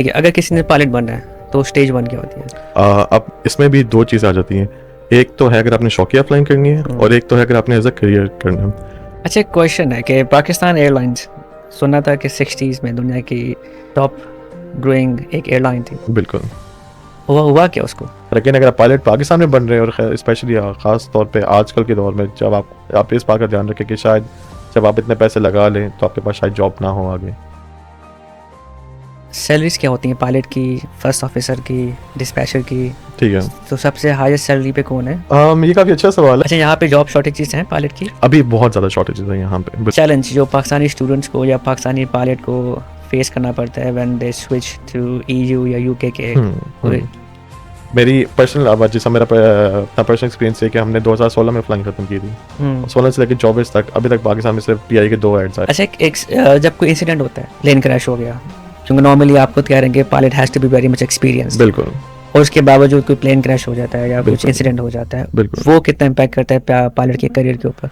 ठीक है, अगर किसी ने पायलट बनना है तो स्टेज 1 क्या होती है? अब इसमें भी दो चीज़ें आ जाती हैं। एक तो है अगर आपने शौकिया फ्लाइंग करनी है और एक तो है अगर आपने एज अ करियर करना है। अच्छा, एक क्वेश्चन है कि पाकिस्तान एयरलाइंस सुना था कि 60s में दुनिया की टॉप ग्रोइंग एक एयरलाइन थी। बिल्कुल। हुआ क्या उसको? लेकिन अगर आप पायलट पाकिस्तान में बन रहे हैं और स्पेशली ख़ास तौर पे आजकल के दौर में जब आप इस बात का ध्यान रखें कि शायद जब आप इतने पैसे लगा लें तो आपके पास शायद जॉब ना हो आगे। सैलरीज क्या होती हैं पायलट की, फर्स्ट ऑफिसर की, डिस्पैचर की? ठीक है। तो सबसे हाईएस्ट सैलरी पे कौन है? ये काफ़ी अच्छा सवाल है। अच्छा, यहाँ पे जॉब शॉर्टेजेस हैं पायलट की? अभी बहुत ज़्यादा शॉर्टेजेस हैं यहाँ पे। चैलेंज जो पाकिस्तानी स्टूडेंट्स को या पाकिस्तानी पायलट को फेस करना पड़ता है when they switch to EU या यूके के कोई? मेरी पर्सनल जैसा मेरा अपना पर्सनल एक्सपीरियंस है कि हमने 2016 में फ्लाइंग खत्म की थी। 16 से लेकर 24 तक अभी तक पाकिस्तान में सिर्फ टीआई के 2 एड्स आए। अच्छा, जब कोई इंसिडेंट होता है, प्लेन क्रैश हो गया, क्योंकि नॉर्मली आपको कह रहे हैं कि pilot has to be very much experience, बिल्कुल। और उसके बावजूद कोई प्लेन क्रैश हो जाता है या कुछ इंसिडेंट हो जाता है, बिल्कुल। वो कितना इम्पैक्ट करता है पायलट के करियर के ऊपर?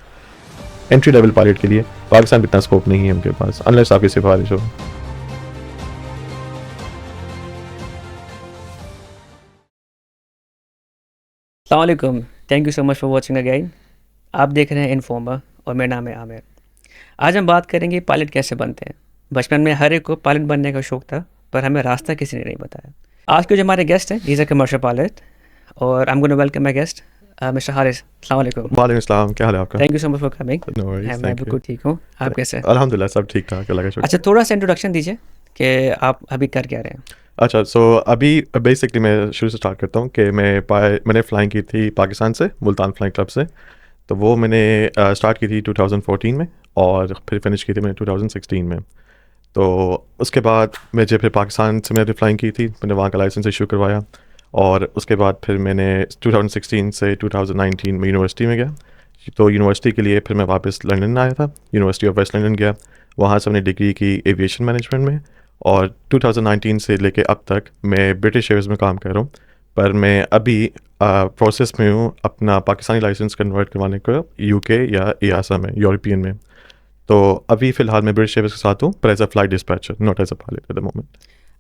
एंट्री लेवल पायलट के लिए पाकिस्तान में इतना स्कोप नहीं है उनके पास अनलेस आपकी सिफारिश हो। अस्सलाम वालेकुम, thank you so much for watching again. आप देख रहे हैं इन्फॉर्मर और मेरा नाम है आमिर। आज हम बात करेंगे पायलट कैसे बनते हैं। बचपन में हर एक को पायलट बनने का शौक था, पर हमें रास्ता किसी ने नहीं बताया। आज के जो हमारे गेस्ट हैं, इज़ अ कमर्शियल पायलट, और I am going to welcome my guest mister Haris. अस्सलाम वालेकुम। वालेकुम अस्सलाम, क्या हाल है आपका? Thank you so much for coming. No worries, मैं बिल्कुल ठीक हूँ, आप कैसे हैं? अल्हम्दुलिल्लाह सब ठीक ठाक, अल्लाह का शुक्र। अच्छा, थोड़ा सा इंट्रोडक्शन दीजिए कि आप अभी कर क्या रहे हैं। अच्छा, सो अभी बेसिकली मैं शुरू से स्टार्ट करता हूँ कि मैंने फ़्लाइंग की थी पाकिस्तान से, मुल्तान फ़्लाइंग क्लब से। तो वो मैंने स्टार्ट की थी 2014 में और फिर फिनिश की थी मैंने 2016 में। तो उसके बाद मुझे फिर पाकिस्तान से मैंने फ़्लाइंग की थी, मैंने वहाँ का लाइसेंस इशू करवाया और उसके बाद फिर मैंने 2016 से 2019 में यूनिवर्सिटी में गया। तो यूनिवर्सिटी के लिए फिर मैं वापस लंदन आया था, यूनिवर्सिटी ऑफ वेस्ट लंदन गया। वहाँ से मैंने डिग्री की एविएशन मैनेजमेंट में और 2019 से लेके अब तक मैं ब्रिटिश एयरवेज़ में काम कर रहा हूँ। पर मैं अभी प्रोसेस में हूँ अपना पाकिस्तानी लाइसेंस कन्वर्ट करवाने का यूके या EASA में, यूरोपियन में। तो अभी फ़िलहाल मैं ब्रिटिश एयरवेज़ के साथ हूँ पर as a flight dispatcher, not as a pilot at the moment.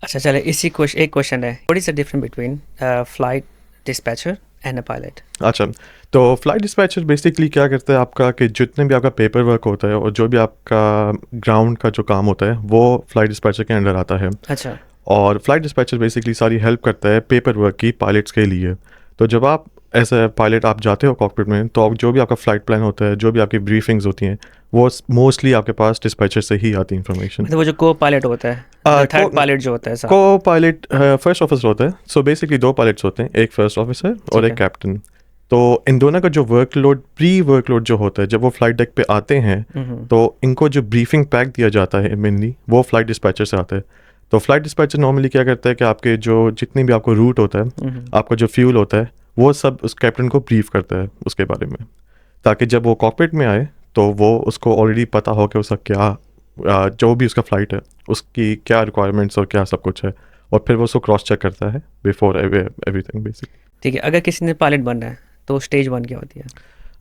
अच्छा, चले एक क्वेश्चन है, what is the difference between flight dispatcher and a pilot? अच्छा, तो फ्लाइट डिस्पैचर बेसिकली क्या करता है आपका कि जितने भी आपका पेपर वर्क होता है और जो भी आपका ग्राउंड का जो काम होता है वो फ्लाइट डिस्पैचर के अंडर आता है। अच्छा। और फ्लाइट डिस्पैचर बेसिकली सारी हेल्प करता है पेपर वर्क की पायलट्स के लिए। तो जब आप एज ए पायलट आप जाते हो कॉकपिट में तो जो भी आपका फ़्लाइट प्लान होता है, जो भी आपकी ब्रीफिंग्स होती हैं, वो मोस्टली आपके पास डिस्पैचर से ही आती इन्फॉर्मेशन। मतलब वो जो को पायलट होता है, थर्ड पायलट जो होता है साहब। को पायलट फर्स्ट ऑफिसर होता है। सो बेसिकली 2 पायलट्स होते हैं, एक फर्स्ट ऑफिसर और ठीक एक कैप्टन। तो इन दोनों का जो प्री वर्कलोड जो होता है जब वो फ्लाइट डेक पे आते हैं तो इनको जो ब्रीफिंग पैक दिया जाता है मेनली वो फ्लाइट डिस्पैचर से आता है। तो फ्लाइट डिस्पैचर नॉर्मली क्या करता है कि आपके जो जितनी भी आपको रूट होता है, आपका जो फ्यूल होता है, वो सब उस कैप्टन को ब्रीफ करता है उसके बारे में, ताकि जब वो कॉकपिट में आए तो वो उसको ऑलरेडी पता हो कि उसका क्या जो भी उसका फ़्लाइट है उसकी क्या रिक्वायरमेंट्स और क्या सब कुछ है, और फिर वो उसको क्रॉस चेक करता है बिफोर एवरीथिंग बेसिक। ठीक है, अगर किसी ने पायलट बनना है तो स्टेज 1 क्या होती है?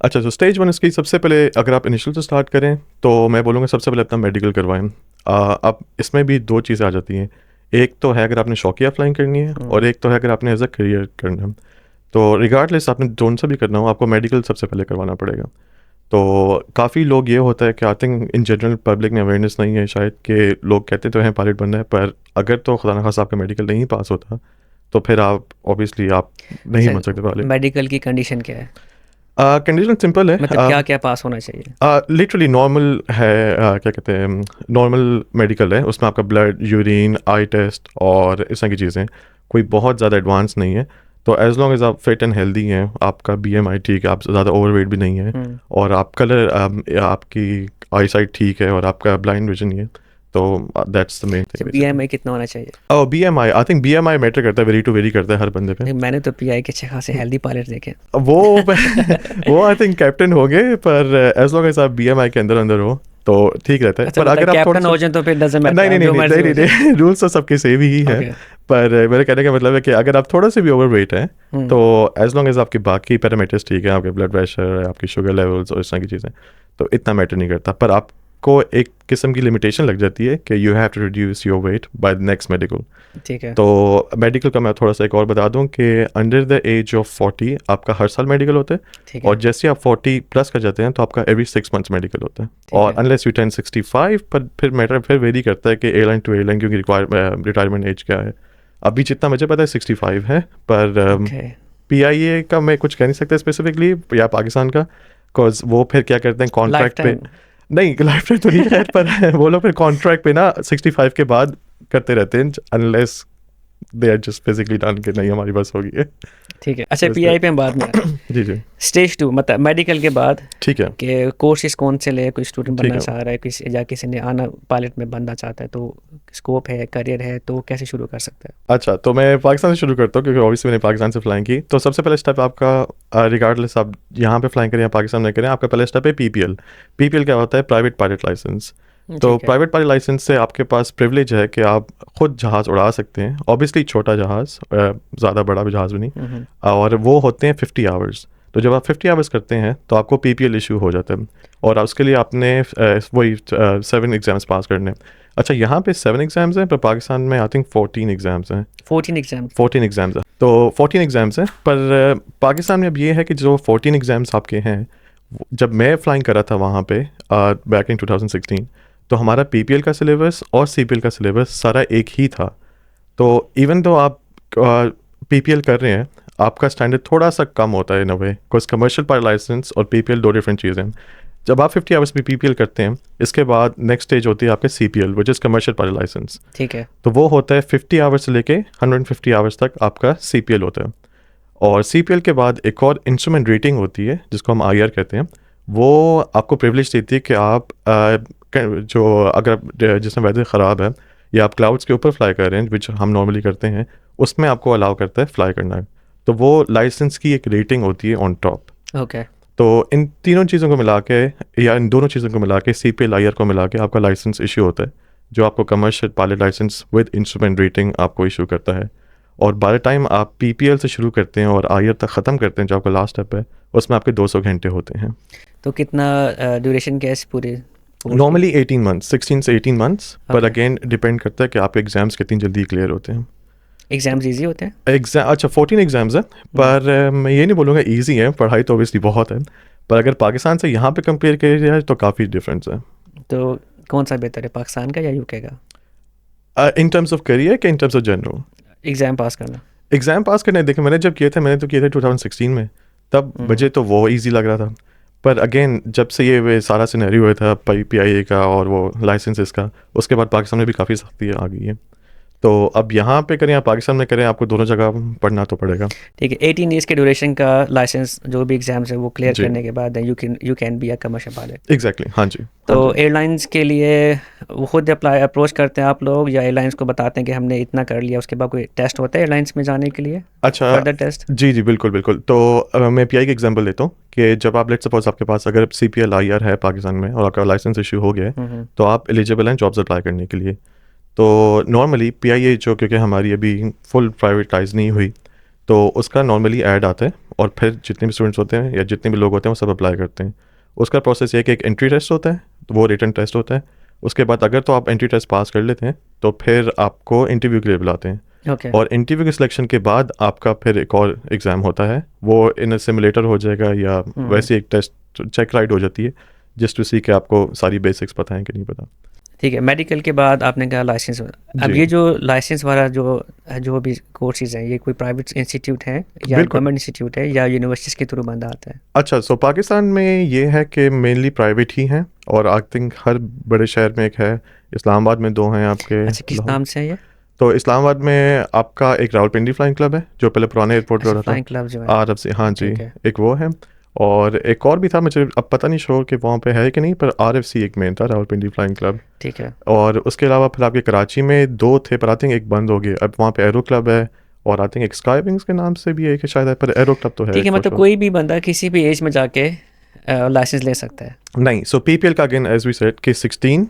अच्छा, तो स्टेज 1 इसकी सबसे पहले अगर आप इनिशियल से स्टार्ट करें तो मैं बोलूँगा सबसे पहले अपना मेडिकल करवाएं। अब इसमें भी 2 चीज़ें आ जाती हैं। एक तो है अगर आपने शौकिया फ्लाइंग करनी है और एक तो है अगर आपने एज अ करियर करना है। तो रिगार्डलेस आपने जोन से भी करना हो, आपको मेडिकल सबसे पहले करवाना पड़ेगा। तो काफ़ी लोग ये होता है कि I think in general public में अवेयरनेस नहीं है शायद, कि लोग कहते तो हैं पायलट बनना है, पर अगर तो खुदा न खास्ता आपका मेडिकल नहीं पास होता तो फिर आप ऑब्वियसली आप नहीं बन सकते पायलट। मेडिकल की कंडीशन क्या है? कंडीशन सिंपल है, मतलब क्या क्या पास होना चाहिए? लिटरली नॉर्मल है, क्या कहते हैं, नॉर्मल मेडिकल है। उसमें आपका ब्लड, यूरिन, आई टेस्ट और इस तरह की चीज़ें, कोई बहुत ज़्यादा एडवांस नहीं है। तो एज लॉन्ग एज आप फिट एंड हेल्दी हैं, आपका BMI ठीक है, आप ज़्यादा ओवरवेट भी नहीं है और आप कलर आपकी आई साइट ठीक है और आपका ब्लाइंड विजन नहीं है, तो that's the main thing. BMI कितना होना चाहिए? BMI I think BMI matter करता है, वेरी टू वेरी करता है हर बंदे पे। नहीं, मैंने तो PI के अच्छे खासे हेल्दी पायलट देखे। वो आई थिंक कैप्टन हो गए, पर एज लॉन्ग एज आप BMI के अंदर अंदर हो तो ठीक रहता है। अच्छा, पर अगर आप कैप्टन हो जाए तो फिर डजंट मैटर। नहीं, रूल्स तो सबके सेम ही है। पर मेरे कहने का मतलब है कि अगर आप थोड़ा से भी ओवरवेट हैं तो एज लॉन्ग एज आपके बाकी पैरामीटर्स ठीक है, आपके ब्लड प्रेशर, आपकी शुगर लेवल्स और इस तरह की चीज़ें, तो इतना मैटर नहीं करता। पर आप आपको एक किस्म की लिमिटेशन लग जाती है कि you have to reduce your weight by the next medical. ठीक है। तो मेडिकल का मैं थोड़ा सा एक और बता दूं कि अंडर द एज ऑफ 40 आपका हर साल मेडिकल होता है, ठीक है। और जैसे आप 40 प्लस कर जाते हैं तो आपका एवरी 6 मंथ्स मेडिकल होता है। ठीक और है। अनलेस यू टर्न 65, पर फिर मैटर फिर वेरी करता है कि एयरलाइन टू एयरलाइन, क्योंकि रिटायरमेंट एज क्या है। अभी जितना मुझे पता है 65 है, पर ओके। PIA का मैं कुछ कह नहीं सकता स्पेसिफिकली, या पाकिस्तान का, बिकॉज वो फिर क्या करते हैं लाइफ कॉन्ट्रैक्ट पे। टाइम। नहीं, लाइफ टाइम तो नहीं खैर, पर वो लोग फिर कॉन्ट्रैक्ट पे ना 65 के बाद करते रहते हैं, unless they are just physically done कि नहीं हमारी बस होगी है। ठीक है। अच्छा, तो पीआई पे हम बाद में जी जी स्टेज 2 मतलब मेडिकल के बाद ठीक है कि कोर्सेज कौन से ले, कोई स्टूडेंट ठीक बनना है। चाह रहा है किसी, या किसी ने आना पायलट में बनना चाहता है, तो स्कोप है, करियर है, तो कैसे शुरू कर सकता है? अच्छा, तो मैं पाकिस्तान से शुरू करता हूँ, क्योंकि ऑब्वियसली मैंने पाकिस्तान से फ्लाइंग की। तो सबसे पहला स्टेप आपका, रिगार्डलेस आप यहाँ पे फ्लाइंग करें या पाकिस्तान में करें, आपका पहला स्टेप है PPL क्या होता है? Private pilot licence. तो ठीक है। प्राइवेट पायलट लाइसेंस से आपके पास प्रिविलेज है कि आप खुद जहाज़ उड़ा सकते हैं, ऑब्वियसली छोटा जहाज़, ज़्यादा बड़ा भी जहाज़ भी नहीं, हम्म। और वो होते हैं 50 आवर्स। तो जब आप 50 आवर्स करते हैं तो आपको PPL इशू हो जाता है, और उसके लिए आपने वही 7 एग्ज़ाम्स पास करने हैं। अच्छा, यहाँ पे 7 एग्ज़ाम्स हैं, पर पाकिस्तान में आई थिंक 14 एग्ज़ाम्स हैं। 14 एग्जाम। 14 एग्ज़ाम्स हैं, तो 14 एग्ज़ाम्स हैं, पर पाकिस्तान में अब ये है कि जो 14 एग्ज़ाम्स आपके हैं, जब मैं फ्लाइंग कर रहा था वहाँ पे बैक इन 2016, तो हमारा PPL का सिलेबस और CPL का सिलेबस सारा एक ही था। तो इवन दो आप PPL कर रहे हैं, आपका स्टैंडर्ड थोड़ा सा कम होता है इन अ वे, बिकॉज कमर्शियल पायलट लाइसेंस और PPL 2 डिफरेंट चीज़ें हैं। जब आप 50 आवर्स में PPL करते हैं, इसके बाद नेक्स्ट स्टेज होती है आपके CPL, which is commercial pilot licence. ठीक है। तो वो होता है 50 आवर्स से लेके 150 आवर्स तक आपका CPL होता है। और CPL के बाद एक और इंस्ट्रूमेंट रेटिंग होती है, जिसको हम IR कहते हैं। वो आपको प्रिविलेज देती है कि आप जो अगर जिसमें वेदर ख़राब है या आप क्लाउड्स के ऊपर फ्लाई कर रहे हैं, विच हम नॉर्मली करते हैं, उसमें आपको अलाउ करता है फ्लाई करना। तो वो लाइसेंस की एक रेटिंग होती है ऑन टॉप। ओके। तो इन तीनों चीज़ों को मिला के, या इन दोनों चीज़ों को मिला के, CPL IR को मिला के आपका लाइसेंस इशू होता है, जो आपको commercial pilot licence with instrument rating आपको इशू करता है। और बाय द टाइम आप PPL से शुरू करते हैं और IR तक ख़त्म करते हैं, जो आपका लास्ट स्टेप है, उसमें आपके 200 घंटे होते हैं। तो कितना ड्यूरेशन क्या है इस पूरे कोर्स की? नॉर्मली 18 मंथ्स, 16 से 18 मंथ्स, पर Okay. अगेन डिपेंड करता है कि आपके एग्जाम्स कितनी जल्दी क्लियर होते हैं। एग्जाम्स इजी होते हैं? एग्जाम अच्छा 14 एग्जाम्स हैं, पर मैं ये नहीं बोलूँगा ईजी है, पढ़ाई तो ऑब्वियसली बहुत है, पर अगर पाकिस्तान से यहाँ पे कंपेयर किया जाए तो काफ़ी डिफरेंस है। तो कौन सा बेहतर है, पाकिस्तान का या यूके का? इन टर्म्स ऑफ करियर के in terms of general? Exam pass करना। एग्ज़ाम पास करने, देखिए मैंने जब किए थे, मैंने तो किए थे 2016 में, तब मुझे तो वो ईजी लग रहा था। पर अगेन जब से ये सारा सिनेरियो हुआ था PIA का और वो लाइसेंसेस का, उसके बाद पाकिस्तान में भी काफ़ी सख्ती आ गई है। तो अब यहाँ पे करें या पाकिस्तान में करें, आपको दोनों जगह पढ़ना तो पड़ेगा। ठीक है। 18 ईयर्स के ड्यूरेशन का लाइसेंस, जो भी एग्जाम्स है वो क्लियर जी। करने के बाद you can be a commercial pilot. Exactly, हाँ जी। तो हाँ जी। एयरलाइंस के लिए वो खुद अप्रोच करते हैं आप लोग, या एयरलाइंस को बताते हैं कि हमने इतना कर लिया, उसके बाद कोई टेस्ट होता है एयरलाइंस में जाने के लिए, अच्छा, फर्दर टेस्ट? जी जी बिल्कुल बिल्कुल। तो मैं PI का एग्जांपल लेता हूँ कि जब आप लेट सपोज आपके पास अगर CPL IR है पाकिस्तान में और आपका लाइसेंस इशू हो गया है, तो आप एलिजिबल हैं जॉब्स अप्लाई करने के लिए। तो नॉर्मली PIA जो, क्योंकि हमारी अभी फुल प्राइवेटाइज नहीं हुई, तो उसका नॉर्मली ऐड आता है, और फिर जितने भी स्टूडेंट्स होते हैं या जितने भी लोग होते हैं वो सब अप्लाई करते हैं। उसका प्रोसेस ये है कि एक एंट्री टेस्ट होता है, तो वो रिटन टेस्ट होता है। उसके बाद अगर तो आप एंट्री टेस्ट पास कर लेते हैं तो फिर आपको इंटरव्यू के लिए बुलाते हैं। ओके। और इंटरव्यू के सिलेक्शन के बाद आपका फिर एक और एग्ज़ाम होता है, वो इन सिमुलेटर हो जाएगा या वैसे एक टेस्ट चेक राइड हो जाती है, जस्ट टू सी कि आपको सारी बेसिक्स पता हैं कि नहीं पता। ठीक है। मेडिकल के बाद आपने कहा लाइसेंस। अब जी। ये जो लाइसेंस वाला जो भी कोर्सेज हैं, ये कोई प्राइवेट इंस्टीट्यूट है या बिल्कुल। गवर्नमेंट इंस्टीट्यूट है या यूनिवर्सिटीज़ के थ्रू बंदा आता है? अच्छा, सो पाकिस्तान में ये है कि मेनली प्राइवेट ही हैं, और आई थिंक हर बड़े शहर में एक है, इस्लामाबाद में 2 हैं आपके। अच्छा, किस नाम से है ये? तो इस्लामाबाद में आपका एक रावलपिंडी फ्लाइंग क्लब है, जो पहले पुराने एयरपोर्ट पे अच्छा, होता था, फ्लाइंग क्लब जो है। आरब से, हाँ जी, ठीक है। एक वो है। और एक और भी था, मुझे अब पता नहीं श्योर कि वहाँ पे है कि नहीं, पर RFC एक मेन था, रावलपिंडी फ्लाइंग क्लब। ठीक है। और उसके अलावा फिर आपके कराची में 2 थे, पर आई थिंक एक बंद हो गया। अब वहाँ पे एरो क्लब है, और आई थिंक एक स्काई विंग्स के नाम से भी एक है शायद है, पर एरो क्लब तो है ठीक है, for मतलब sure। कोई भी बंदा किसी भी एज में जाके लाइसेंस ले सकता है? नहीं, सो PPL का अगेन एज वी सेड कि 16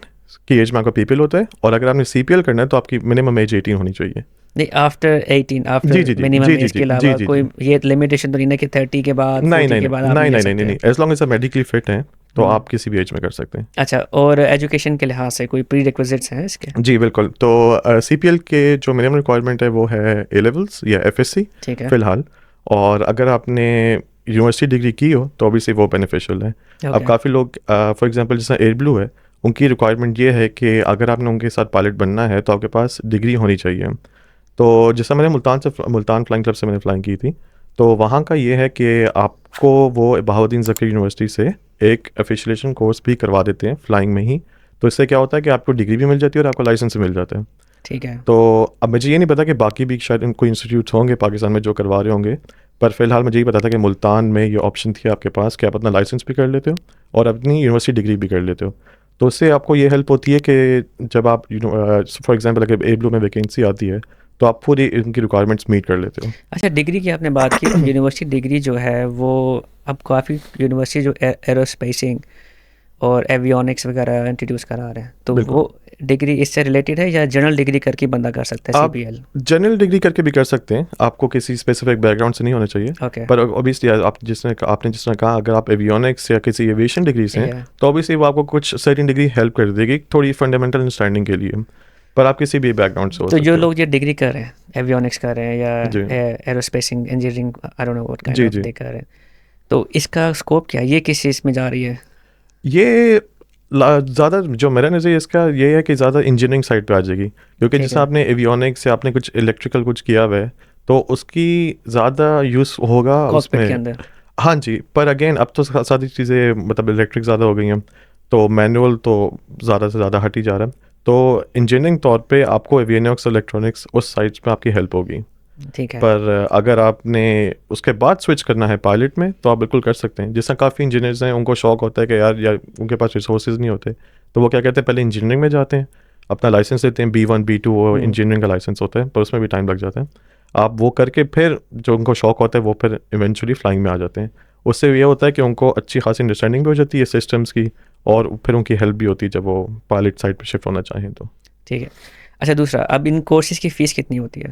की एज में आपका PPL होता है, और अगर आपने CPL करना है तो आपकी मिनिमम एज 18 होनी चाहिए। नहीं, आफ्टर 18, जी, आफ्टर जी, जी, मिनिमम जी, एज जी, के जी, अलावा जी, जी, कोई जी। ये लिमिटेशन तो नहीं है कि 30 के बाद, नहीं 40 नहीं के नहीं बाद आप नहीं ले नहीं सकते नहीं नहीं, हैं? एज लॉन्ग एज आप मेडिकली फिट हैं, तो आप किसी भी एज में कर सकते हैं। अच्छा, और एजुकेशन के लिहाज से कोई प्री रिक्विजिट्स हैं इसके? जी बिल्कुल। तो CPL के जो मिनिमम रिक्वायरमेंट है वो है A levels या FSC ठीक है। फ़िलहाल, और अगर आपने यूनिवर्सिटी डिग्री की हो तो ऑब्वियसली वो बेनिफिशियल है। अब ओके। काफ़ी लोग फॉर एग्जांपल जैसा एयर ब्लू है, उनकी रिक्वायरमेंट ये है कि अगर आपने उनके साथ पायलट बनना है तो आपके पास डिग्री होनी चाहिए। तो जैसा मैंने मुल्तान फ्लाइंग क्लब से मैंने फ्लाइंग की थी, तो वहाँ का ये है कि आपको वो बहाउद्दीन ज़फ़र यूनिवर्सिटी से एक एफिशिएशन कोर्स भी करवा देते हैं फ्लाइंग में ही। तो इससे क्या होता है कि आपको डिग्री भी मिल जाती है और आपको लाइसेंस भी मिल जाता है। ठीक है। तो अब मुझे ये नहीं पता कि बाकी भी शायद कोई इंस्टीट्यूट्स होंगे पाकिस्तान में जो करवा रहे होंगे, पर फिलहाल मुझे ये पता था कि मुल्तान में ये ऑप्शन थी आपके पास कि आप अपना लाइसेंस भी कर लेते हो और अपनी यूनिवर्सिटी डिग्री भी कर लेते हो। तो उससे आपको ये हेल्प होती है कि जब आप फॉर एग्जांपल अगर ए ब्लू में वैकेंसी आती है तो आप पूरी इनकी रिक्वायरमेंट्स मीट कर लेते हो। अच्छा, डिग्री की आपने बात की, तो यूनिवर्सिटी डिग्री जो है वो अब काफ़ी यूनिवर्सिटी जो एरोस्पेसिंग और एवियोनिक्स वगैरह इंट्रोड्यूस करा रहे हैं, तो बिल्कुल। वो डिग्री इससे रिलेटेड है या जनरल डिग्री करके बंदा कर सकता है आप CPL? जनरल डिग्री करके भी कर सकते हैं, आपको किसी स्पेसिफिक बैकग्राउंड से नहीं होना चाहिए। ओके। पर ऑब्वियसली आपने जिस तरह कहा, अगर आप एवियोनिक्स या किसी एविएशन डिग्री से हैं या तो ऑब्वियसली वो आपको कुछ सर्टेन डिग्री हेल्प कर देगी थोड़ी फंडामेंटल अंडरस्टैंडिंग के लिए, पर आप किसी भी बैकग्राउंड से हो तो जो सकते हो। लोग ये डिग्री कर रहे हैं, एवियोनिक्स कर रहे हैं जी या aerospacing engineering, I don't know what kind जी ऑफ जी। दे कर रहे हैं, तो इसका स्कोप क्या है? ये किस चीज़ में जा रही है? ये ज़्यादा जो मेरा नज़रिया इसका ये है कि ज़्यादा इंजीनियरिंग साइड पे आ जाएगी, क्योंकि ठीक जैसे है। आपने एवियोनिक्स से आपने कुछ इलेक्ट्रिकल कुछ किया हुआ है तो उसकी ज़्यादा यूज़ होगा कॉकपिट के उसमें। अंदर। हाँ जी, पर अगेन अब तो सारी चीज़ें मतलब इलेक्ट्रिक ज़्यादा हो गई हैं, तो मैनुअल तो ज़्यादा से ज़्यादा हट ही जा रहा है। तो इंजीनियरिंग तौर पे आपको एवियोनिक्स इलेक्ट्रॉनिक्स उस साइड पे आपकी हेल्प होगी। ठीक है। पर अगर आपने उसके बाद स्विच करना है पायलट में तो आप बिल्कुल कर सकते हैं। जैसा काफ़ी इंजीनियर्स हैं उनको शौक होता है कि यार उनके पास रिसोर्सेज नहीं होते, तो वो क्या कहते हैं पहले इंजीनियरिंग में जाते हैं, अपना लाइसेंस लेते हैं B1 B2, वो इंजीनियरिंग का लाइसेंस होता है पर उसमें भी टाइम लग जाता है। आप वो करके फिर जो उनको शौक होता है वो फिर इवेंचुअली फ्लाइंग में आ जाते हैं। उससे ये होता है कि उनको अच्छी खासी अंडरस्टैंडिंग भी हो जाती है सिस्टम्स की, और फिर उनकी हेल्प भी होती है जब वो पायलट साइड पर शिफ्ट होना चाहें तो। ठीक है। अच्छा, दूसरा, अब इन कोर्सेज़ की फ़ीस कितनी होती है?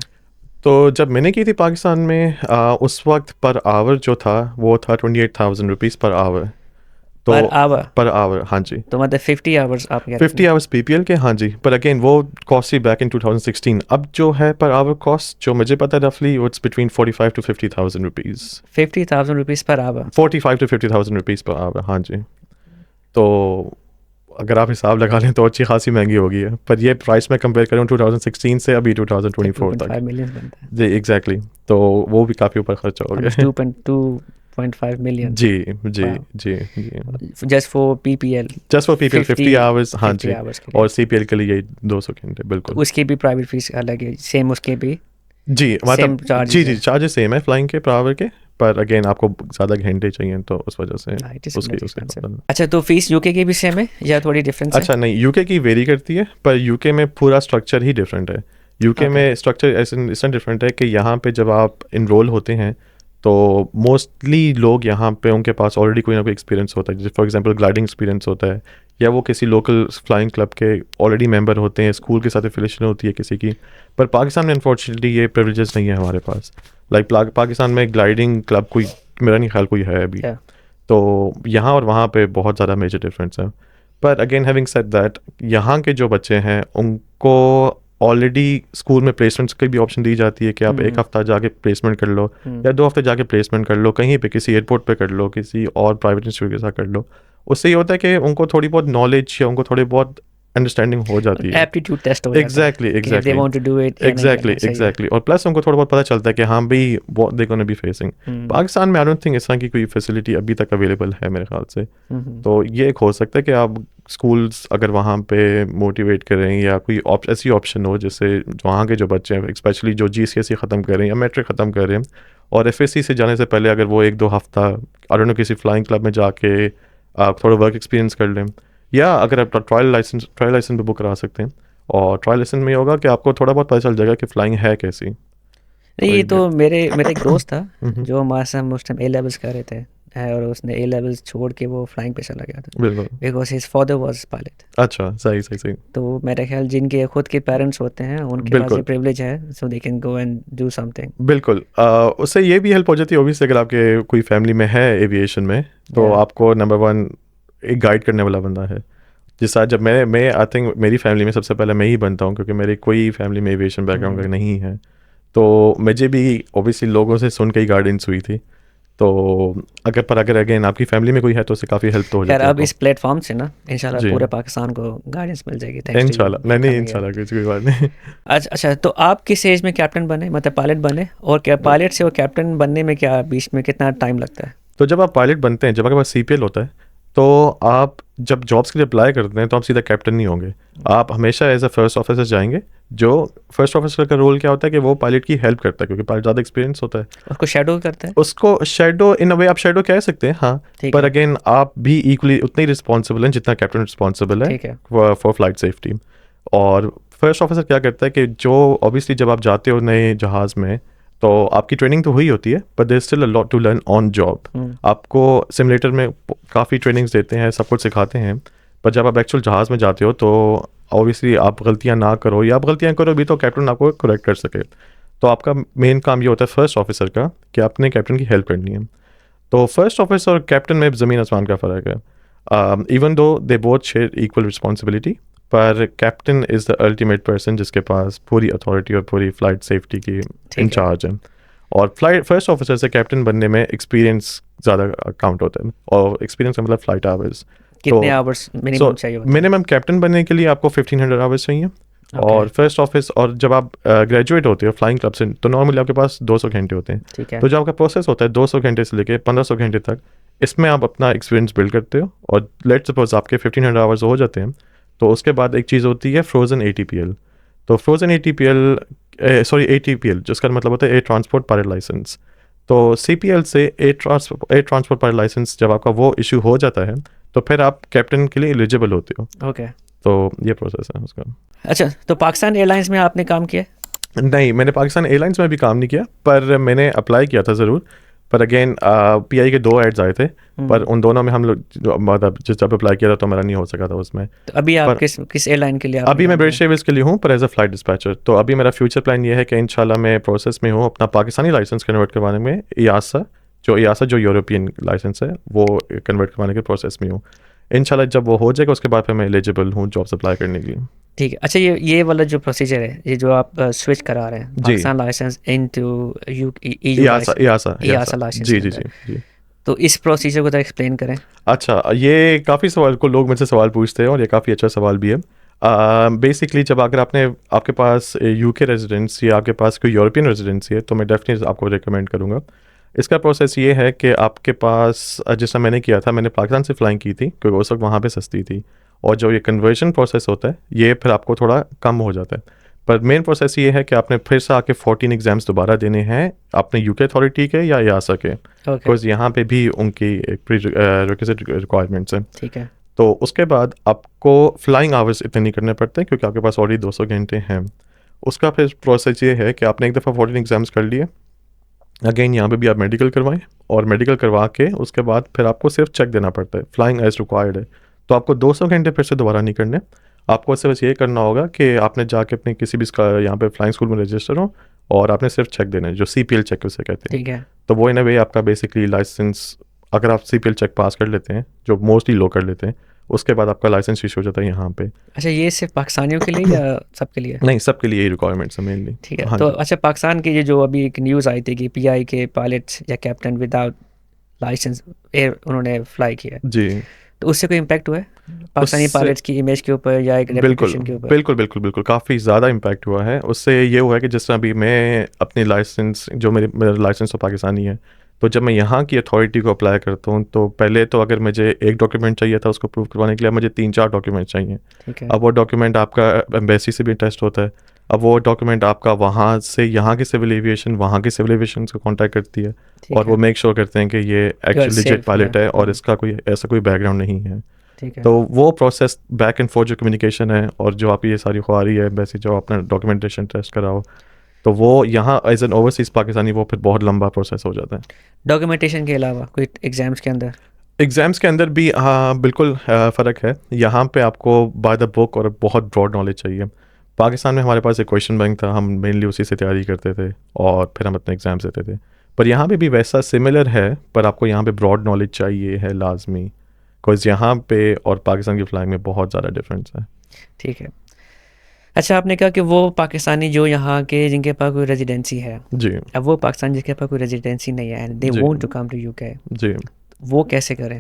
तो जब मैंने की थी पाकिस्तान में उस वक्त पर आवर जो था वो था 28,000 रुपीज़ पर आवर। तो पर आवर? पर आवर, हाँ जी। तो मतलब 50 आवर्स आप कह रहे 50 आवर्स PPL के, हाँ जी। पर अगेन वो कॉस्ट ही बैक इन 2016। अब जो है पर आवर कॉस्ट जो मुझे पता है रफली it's between 45 to 50,000 rupees. 50,000 rupees per hour? 45 to 50,000 rupees per hour, हाँ जी। तो अगर आप हिसाब लगा लें तो अच्छी खासी महंगी होगी है, पर ये प्राइस में कंपेयर करूँ 2016 से अभी 2024 तक। 2.5 मिलियन बनता है। जी एग्जैक्टली। तो वो भी काफ़ी ऊपर खर्चा हो गया है। 2.5 मिलियन जी जी Wow. जी जी। Just for PPL? Just for PPL 50 hours, हाँ 50 जी। आवर्स के लिए। और CPL के लिए 200 घंटे, तो बिल्कुल। उसकी भी प्राइवेट फीस अलग है, सेम उसके भी जी सेम मतलब जी चार्जेस जी है? चार्जेस सेम है फ्लाइंग के पर आवर के, पर अगेन आपको ज़्यादा घंटे चाहिए तो उस वजह से इट इज़ उसके उसके एक्सपेंसिव। अच्छा, तो फीस UK की भी सेम है या थोड़ी डिफरेंस है? अच्छा नहीं, यूके की वेरी करती है, पर यूके में पूरा स्ट्रक्चर ही डिफरेंट है। UK Okay. में स्ट्रक्चर ऐसा डिफरेंट है कि यहाँ पे जब आप इनरोल होते हैं तो मोस्टली लोग यहाँ पे उनके पास ऑलरेडी कोई ना कोई एक्सपीरियंस होता है, जैसे फॉर एग्जांपल ग्लाइडिंग एक्सपीरियंस होता है, या वो किसी लोकल फ्लाइंग क्लब के ऑलरेडी मेंबर होते हैं, स्कूल के साथ एफिलिएशन होती है किसी की। पर पाकिस्तान में अनफॉर्चुनेटली ये प्रिविलेजेस नहीं है हमारे पास। लाइक पाकिस्तान में ग्लाइडिंग क्लब कोई, मेरा नहीं ख्याल कोई है अभी। Yeah. तो यहाँ और वहाँ पे बहुत ज़्यादा मेजर डिफरेंस है। पर अगेन हैविंग सेड दैट, यहाँ के जो बच्चे हैं उनको ऑलरेडी स्कूल में प्लेसमेंट्स की भी ऑप्शन दी जाती है कि आप एक हफ्ता जाके प्लेसमेंट कर लो या 2 हफ्ते जाके प्लेसमेंट कर लो, कहीं पे किसी एयरपोर्ट पे कर लो, किसी और प्राइवेट इंस्टीट्यूट के साथ कर लो। उससे ये होता है कि उनको थोड़ी बहुत नॉलेज या उनको थोड़ी बहुत अंडरस्टैंडिंग हो जाती है। एप्टीट्यूड टेस्ट हो जाता है एग्जैक्टली कि they exactly want to do it या नहीं एग्जैक्टली करना, सही है। एग्जैक्टली। और प्लस उनको थोड़ा बहुत पता चलता है कि हाँ भाई what they gonna be facing। Pakistan में आई डोंट थिंक इस तरह की कोई फैसिलिटी अभी तक अवेलेबल है मेरे ख्याल से। तो ये एक हो सकता है कि आप स्कूल्स अगर वहाँ पे मोटिवेट करें या कोई ऐसी ऑप्शन हो जिससे वहाँ के जो बच्चे हैं स्पेशली जो GCSE ख़त्म कर रहे हैं या मैट्रिक ख़त्म कर रहे हैं और FSC से जाने से पहले अगर वो 1-2 हफ्ता आई डोंट नो किसी फ्लाइंग क्लब में जाके आप थोड़ा वर्क एक्सपीरियंस कर लें, या अगर आप ट्रायल लाइसेंस भी बुक करा सकते हैं। और ट्रायल लाइसेंस में ये होगा कि आपको थोड़ा बहुत पता चल जाएगा कि फ्लाइंग है कैसी। नहीं, ये तो मेरा एक दोस्त था हम्म, जो हमारे साथ उस टाइम A levels कर रहे थे, और उसने A levels छोड़ के वो फ्लाइंग पे चला गया था बिल्कुल। Because his father was pilot. अच्छा सही सही सही। तो मेरा ख्याल जिनके खुद के पेरेंट्स होते हैं उनके पास बिल्कुल। ये प्रिविलेज है, so they can go and do something. बिल्कुल उससे ये भी हेल्प हो जाती है ओबियसली, अगर आपके कोई फैमिली में है एविएशन में तो Yeah. आपको नंबर 1 एक गाइड करने वाला बंदा है। जिस साथ जब मैं आई थिंक मेरी फैमिली में सबसे पहले मैं ही बनता हूँ, क्योंकि मेरी कोई फैमिली में एविएशन बैकग्राउंड का नहीं है। तो मुझे भी ऑब्वियसली लोगों से सुन के ही गाइडेंस हुई थी। तो अगर अगेन आपकी फैमिली में कोई है तो उससे काफ़ी हेल्प तो हो खैर जाती है अब आपको। इस प्लेटफॉर्म से ना इंशाल्लाह जी पूरे पाकिस्तान को गाइडेंस मिल जाएगी, थैंक्स टू यू इंशाल्लाह, फॉर नहीं कमिंग हियर। इंशाल्लाह कुछ कोई बात नहीं। अच्छा अच्छा, तो आप किस एज में कैप्टन बने, मतलब पायलट बने, और क्या पायलट से वो कैप्टन बनने में क्या बीच में कितना टाइम लगता है? तो जब आप पायलट बनते हैं, जब आपके पास CPL होता है, तो आप जब जॉब्स के लिए अप्लाई करते हैं तो आप सीधा कैप्टन नहीं होंगे। आप हमेशा एज अ फर्स्ट ऑफिसर जाएंगे। जो फर्स्ट ऑफिसर का रोल क्या होता है कि वो पायलट की हेल्प करता है, क्योंकि पायलट ज़्यादा एक्सपीरियंस होता है। उसको शेडो करता है? उसको शेडो इन अ वे आप शेडो कह सकते हैं, हाँ। ठीक पर है अगेन आप भी इक्वली उतने ही रिस्पॉन्सिबल हैं जितना कैप्टन रिस्पॉन्सिबल है ठीक है। For flight safety. और फर्स्ट ऑफिसर क्या करता है कि जो ऑब्वियसली जब आप जाते हो नए जहाज़ में, तो आपकी ट्रेनिंग तो हुई होती है, but there still a lot to learn on job. आपको सिमुलेटर में काफ़ी ट्रेनिंग्स देते हैं, सब कुछ सिखाते हैं, पर जब आप एक्चुअल जहाज़ में जाते हो तो ऑब्वियसली आप गलतियाँ ना करो, या आप गलतियाँ करो भी तो कैप्टन आपको करेक्ट कर सके। तो आपका मेन काम ये होता है फर्स्ट ऑफिसर का कि आपने कैप्टन की हेल्प करनी है। तो फर्स्ट ऑफिसर और कैप्टन में ज़मीन आसमान का फ़र्क है। Even though they both share equal responsibility, पर captain is the ultimate person जिसके पास पूरी अथॉरिटी और पूरी फ्लाइट सेफ्टी की ठीक है। इंचार्ज है। और फ्लाइट फर्स्ट ऑफिसर से कैप्टन बनने में एक्सपीरियंस ज़्यादा काउंट होता है, और एक्सपीरियंस का मतलब फ्लाइट आवर्स। कितने आवर्स मिनिमम चाहिए होते हैं? मिनिमम कैप्टन बनने के लिए आपको 1500 आवर्स चाहिए। ओके और फर्स्ट ऑफिस, और जब आप ग्रेजुएट होते हो फ्लाइंग क्लब से, तो नॉर्मली आपके पास 200 घंटे होते हैं। ठीक है तो जो आपका प्रोसेस होता है 200 घंटे से लेके 1500 घंटे तक, इसमें आप अपना एक्सपीरियंस बिल्ड करते हो। और लेट्स सपोज आपके 1500 आवर्स हो जाते हैं, तो उसके बाद एक चीज़ होती है फ्रोजन ATPL। तो फ्रोजन ATPL जिसका मतलब होता है एयर ट्रांसपोर्ट पायलट लाइसेंस। तो CPL से एयर ट्रांसपोर्ट पायलट लाइसेंस जब आपका वो इशू हो जाता है, तो फिर आप कैप्टन के लिए एलिजिबल होते हो। ओके। तो ये प्रोसेस है उसका। अच्छा, तो पाकिस्तान एयरलाइंस में आपने काम किया? नहीं, मैंने पाकिस्तान एयरलाइंस में भी काम नहीं किया, पर मैंने अप्लाई किया था ज़रूर। पर अगेन PI के 2 एड्स आए थे, पर उन दोनों में हम लोग मतलब जब अप्लाई किया था तो मेरा नहीं हो सका था उसमें। तो अभी आप पर किस एयरलाइन के लिए आपने अभी मैं काम ब्रिटिश किया? एयरवेज के लिए हूँ, पर एज अ फ्लाइट डिस्पैचर। तो अभी मेरा फ्यूचर प्लान ये है कि इंशाल्लाह मैं प्रोसेस में हूँ अपना पाकिस्तानी लाइसेंस कन्वर्ट करवाने में। EASA जो यूरोपियन लाइसेंस है वो कन्वर्ट करवाने के प्रोसेस में हूँ। इंशाल्लाह जब वो हो जाएगा उसके बाद फिर मैं एलिजिबल हूँ जॉब्स अप्लाई करने के लिए। ठीक है। अच्छा, ये वाला जो प्रोसीजर है, ये जो आप स्विच करा रहे हैं जी, Pakistan license into EU EASA EASA EASA license जी के जी अंदर, जी जी। तो इस प्रोसीजर को तो एक्सप्लेन करें। अच्छा, ये काफ़ी सवाल को लोग मुझसे सवाल पूछते हैं, और ये काफ़ी अच्छा सवाल भी है। बेसिकली जब अगर आपके पास UK रेजिडेंसी या आपके पास कोई यूरोपियन रेजिडेंसी है, तो मैं डेफिनेटली आपको रिकमेंड करूँगा। इसका प्रोसेस ये है कि आपके पास जैसा मैंने किया था, मैंने पाकिस्तान से फ़्लाइंग की थी क्योंकि उस वक्त वहाँ पे सस्ती थी। और जो ये कन्वर्जन प्रोसेस होता है ये फिर आपको थोड़ा कम हो जाता है। पर मेन प्रोसेस ये है कि आपने फिर से आके 14 एग्ज़ाम्स दोबारा देने हैं, आपने UK अथॉरिटी के या EASA के, ओके बिकॉज यहाँ पे भी उनकी एक प्रीरिक्विजिट रिक्वायरमेंट्स हैं। ठीक है। तो उसके बाद आपको फ्लाइंग आवर्स इतने नहीं करने पड़ते क्योंकि आपके पास ऑलरेडी 200 घंटे हैं। उसका फिर प्रोसेस ये है कि आपने एक दफ़ा 14 एग्ज़ाम्स कर लिए, अगेन यहाँ पे भी आप मेडिकल करवाएं, और मेडिकल करवा के उसके बाद फिर आपको सिर्फ चेक देना पड़ता है, फ्लाइंग एज रिक्वायर्ड है। तो आपको 200 घंटे फिर से दोबारा नहीं करने। आपको सिर्फ ये करना होगा कि आपने जाके अपने किसी भी यहाँ पे फ्लाइंग स्कूल में रजिस्टर हो, और आपने सिर्फ चेक देना है, जो CPL चेक उसे कहते हैं। ठीक है। तो वो इन अ वे आपका बेसिकली लाइसेंस, अगर आप CPL चेक पास कर लेते हैं, जो मोस्टली लोग कर लेते हैं, उसके बाद आपका लाइसेंस इशू हो जाता है यहाँ पे। अच्छा, ये सिर्फ पाकिस्तानियों के लिए या सबके लिए? नहीं, सबके लिए यही रिक्वायरमेंट्स है मेनली। ठीक है। हाँ तो जी अच्छा, पाकिस्तान की ये जो अभी एक न्यूज़ आई थी कि PI के पायलट्स या कैप्टन विदाउट लाइसेंस एयर उन्होंने फ्लाई किया, जी। तो उससे कोई इम्पैक्ट हुआ है पाकिस्तानी उससे पायलट्स की इमेज के ऊपर या एक बिल्कुल रेपुटेशन के ऊपर? बिल्कुल बिल्कुल बिल्कुल काफ़ी ज़्यादा इम्पैक्ट हुआ है। उससे ये हुआ है कि जिस तरह अभी मैं अपनी लाइसेंस, जो मेरा लाइसेंस तो पाकिस्तानी है, तो जब मैं यहाँ की अथॉरिटी को अप्लाई करता हूँ, तो पहले तो अगर मुझे एक डॉक्यूमेंट चाहिए था उसको प्रूव करवाने के लिए, मुझे 3-4 डॉक्यूमेंट चाहिए। ठीक है अब वो डॉक्यूमेंट आपका एम्बेसी से भी टेस्ट होता है। अब वो डॉक्यूमेंट आपका वहाँ से यहाँ की सिविल एविएशन, वहाँ की सिविल एविएशन को कॉन्टैक्ट करती है, ठीक और है। वो मेक श्योर करते हैं कि ये एक्चुअली safe, लेजिट पायलट है, और हम्म। इसका कोई ऐसा कोई बैकग्राउंड नहीं है। ठीक है। तो वो प्रोसेस बैक एंड फोर्थ जो कम्युनिकेशन है, और जो आप ये सारी ख्वारी है एम्बेसी जो अपना डॉक्यूमेंटेशन टेस्ट कराओ, तो वो यहाँ एज एन ओवरसीज़ पाकिस्तानी वो फिर बहुत लंबा प्रोसेस हो जाता है। डॉक्यूमेंटेशन के अलावा कोई एग्जाम्स के अंदर? एग्ज़ाम्स के अंदर भी हाँ बिल्कुल फ़र्क है। यहाँ पे आपको बाय द बुक और बहुत ब्रॉड नॉलेज चाहिए। पाकिस्तान में हमारे पास एक क्वेश्चन बैंक था, हम मेनली उसी से तैयारी करते थे, और फिर हम अपने एग्ज़ाम्स देते थे। पर यहाँ पे भी वैसा सिमिलर है, पर आपको यहाँ पे ब्रॉड नॉलेज चाहिए है लाजमी। बिकॉज यहाँ पे और पाकिस्तान की फ्लाइंग में बहुत ज़्यादा डिफरेंस है। ठीक है। अच्छा, आपने कहा कि वो पाकिस्तानी जो यहाँ के जिनके पास कोई रेजिडेंसी है, जी अब वो पाकिस्तान जिसके पास कोई रेजिडेंसी नहीं है एंड दे जी want to come to UK, जी। वो कैसे करें?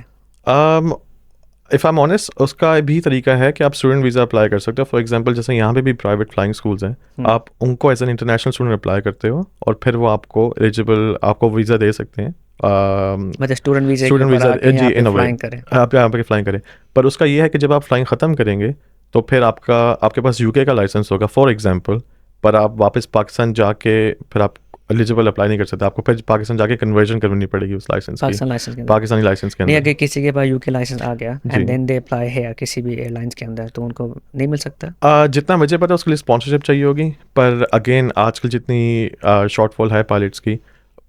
इफ़ आई एम ऑनेस्ट, उसका भी तरीका है कि आप स्टूडेंट वीज़ा अप्लाई कर सकते हो। फॉर एग्जांपल जैसे यहाँ पे भी प्राइवेट फ्लाइंग स्कूल्स हैं, आप उनको as an international student apply करते हो और फिर वो आपको एलिजिबल आपको वीज़ा दे सकते हैं। मतलब स्टूडेंट वीज़ा के स्टूडेंट ऊपर वीज़ा आके जी, यहाँ पे इन अ वे फ्लाइंग करें। आप यहाँ पे फ्लाइंग करें। पर उसका ये है कि जब आप फ्लाइंग ख़त्म करेंगे तो फिर आपके पास यूके का लाइसेंस होगा फॉर एग्जांपल, पर आप वापस पाकिस्तान जाके फिर आप एलिजिबल अप्लाई नहीं कर सकते। आपको फिर पाकिस्तान जाके कन्वर्जन करनी पड़ेगी उस लाइसेंस की, पाकिस्तान लाइसेंस के अंदर पाकिस्तानी लाइसेंस के नहीं, अंदर। अगर किसी के पास यूके लाइसेंस आ गया जी। एंड देन दे अप्लाई है किसी भी एयरलाइंस के अंदर, तो उनको नहीं मिल सकता? जितना मुझे पता है उसके लिए स्पॉन्सरशिप चाहिए होगी, पर अगेन आजकल जितनी शॉर्टफॉल है पायलट्स की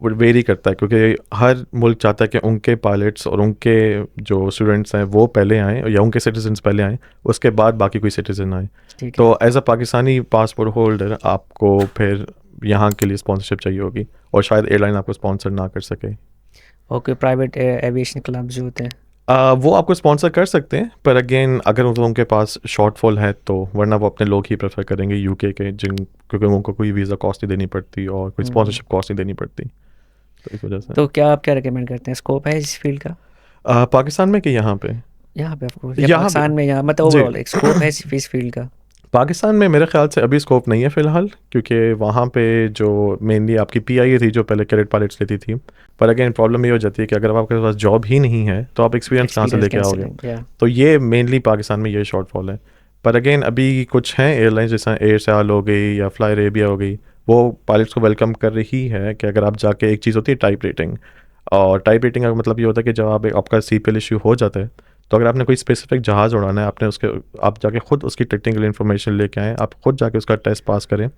वो वेरी करता है, क्योंकि हर मुल्क चाहता है कि उनके पायलट्स और उनके जो स्टूडेंट्स हैं वो पहले आएँ या उनके सिटीजन्स पहले आएँ, उसके बाद बाकी कोई सिटीजन आए। ठीक है। तो as a Pakistani passport holder आपको फिर यहाँ के लिए स्पॉन्सरशिप चाहिए होगी और शायद एयरलाइन आपको स्पॉन्सर ना कर सके। और कोई प्राइवेट एविएशन क्लब जो होते हैं? वो आपको स्पॉन्सर कर सकते हैं, पर अगेन अगर उनके पास शॉर्टफॉल है तो वरना वो अपने लोग ही प्रेफर करेंगे यूके के, क्योंकि उनको कोई वीज़ा कॉस्ट नहीं देनी पड़ती और कोई स्पॉन्सरशिप कॉस्ट नहीं देनी पड़ती, तो इस वजह से। तो आप क्या रिकमेंड करते हैं, स्कोप है इस फील्ड का पाकिस्तान में कि यहाँ पे? यहाँ पे? ऑफकोर्स यहाँ पे पाकिस्तान में, यहाँ मतलब जी। ओवरऑल एक स्कोप है इस फील्ड का? पाकिस्तान में मेरे ख्याल से अभी स्कोप नहीं है फ़िलहाल, क्योंकि वहाँ पे जो मेनली आपकी पीआईए थी जो पहले कैडेट पायलट्स लेती थी, पर अगेन प्रॉब्लम ये हो जाती है कि अगर आपके पास जॉब ही नहीं है तो आप एक्सपीरियंस कहाँ से लेके आओगे? तो ये मेनली पाकिस्तान में ये शॉर्टफॉल है। पर अगेन अभी कुछ हैं एयरलाइंस जैसा एयर सयाल हो गई या फ्लाई अरेबिया हो गई, वो पायलट्स को वेलकम कर रही है कि अगर आप जाके, एक चीज़ होती है टाइप रेटिंग, और टाइप रेटिंग का मतलब ये होता है कि जब आपका CPL इशू हो जाता है तो अगर आपने कोई स्पेसिफिक जहाज़ उड़ाना है, आप जाके खुद उसकी टेक्निकल इन्फॉर्मेशन लेके आएँ, आप खुद जाके उसका टेस्ट पास करें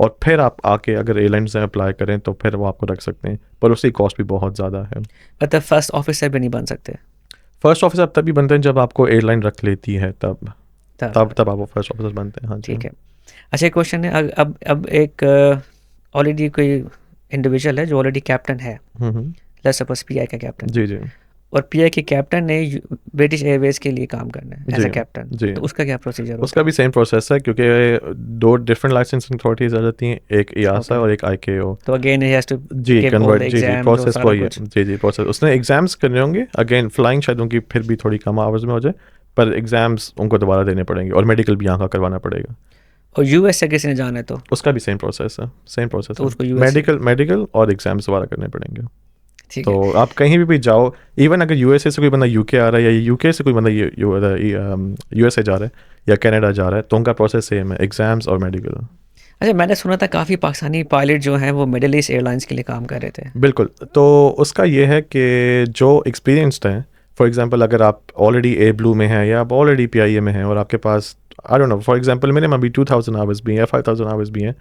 और फिर आप आके अगर एयरलाइंस से अप्लाई करें तो फिर वो आपको रख सकते हैं, पर उसकी कॉस्ट भी बहुत ज़्यादा है। मतलब फर्स्ट ऑफिसर भी नहीं बन सकते? फर्स्ट ऑफिसर आप तभी बनते हैं जब आपको एयरलाइन रख लेती है, तब आप वो फर्स्ट ऑफिसर बनते हैं। हाँ जी। ठीक है। अच्छा, एक क्वेश्चन है, अब एक ऑलरेडी कोई इंडिविजुअल है जो ऑलरेडी कैप्टन है, लेट्स सपोज पीआई का कैप्टन, जी जी और पीआई के कैप्टन ने ब्रिटिश एयरवेज के लिए काम करना है एज अ जी कैप्टन, जी। तो उसका क्या प्रोसीजर होता उसका भी सेम प्रोसेस है, क्योंकि 2 डिफरेंट लाइसेंसिंग अथॉरिटीज आ जाती हैं, एक EASA Okay. और एक ICAO। तो अगेन ही हैज टू जी, गिव ऑल कन्वर्ट, द जी जी, एग्जाम्स और प्रोसेस सारा वही है। कुछ? जी जी, प्रोसेस उसने एग्जाम्स करने होंगे, अगेन फ्लाइंग शायद उनकी फिर भी थोड़ी कम आवर्स में हो जाए, पर एग्जाम्स उनको दोबारा देने पड़ेंगे और मेडिकल भी यहाँ का करवाना पड़ेगा। और यूएस से किसी ने जाना है तो उसका भी सेम प्रोसेस है, सेम प्रोसेस तो है। उसको US मेडिकल और एग्जाम्स दोबारा करने पड़ेंगे। ठीक है। तो आप कहीं भी जाओ, इवन अगर USA से कोई बंदा UK आ रहा है या UK से कोई बंदा USA जा रहा है या कनाडा जा रहा है, तो उनका प्रोसेस सेम है, एग्जाम्स और मेडिकल। अच्छा, मैंने सुना था काफ़ी पाकिस्तानी पायलट जो हैं वो मिडिल ईस्ट एयरलाइंस के लिए काम कर रहे थे। बिल्कुल, तो उसका ये है कि जो एक्सपीरियंस्ड हैं, फॉर एग्जांपल अगर आप ऑलरेडी ए ब्लू में हैं या आप ऑलरेडी PIA में हैं और आपके पास I don't know, for example मेरे में अभी 2000 आवर्स भी हैं या 5000 आवर्स भी हैं,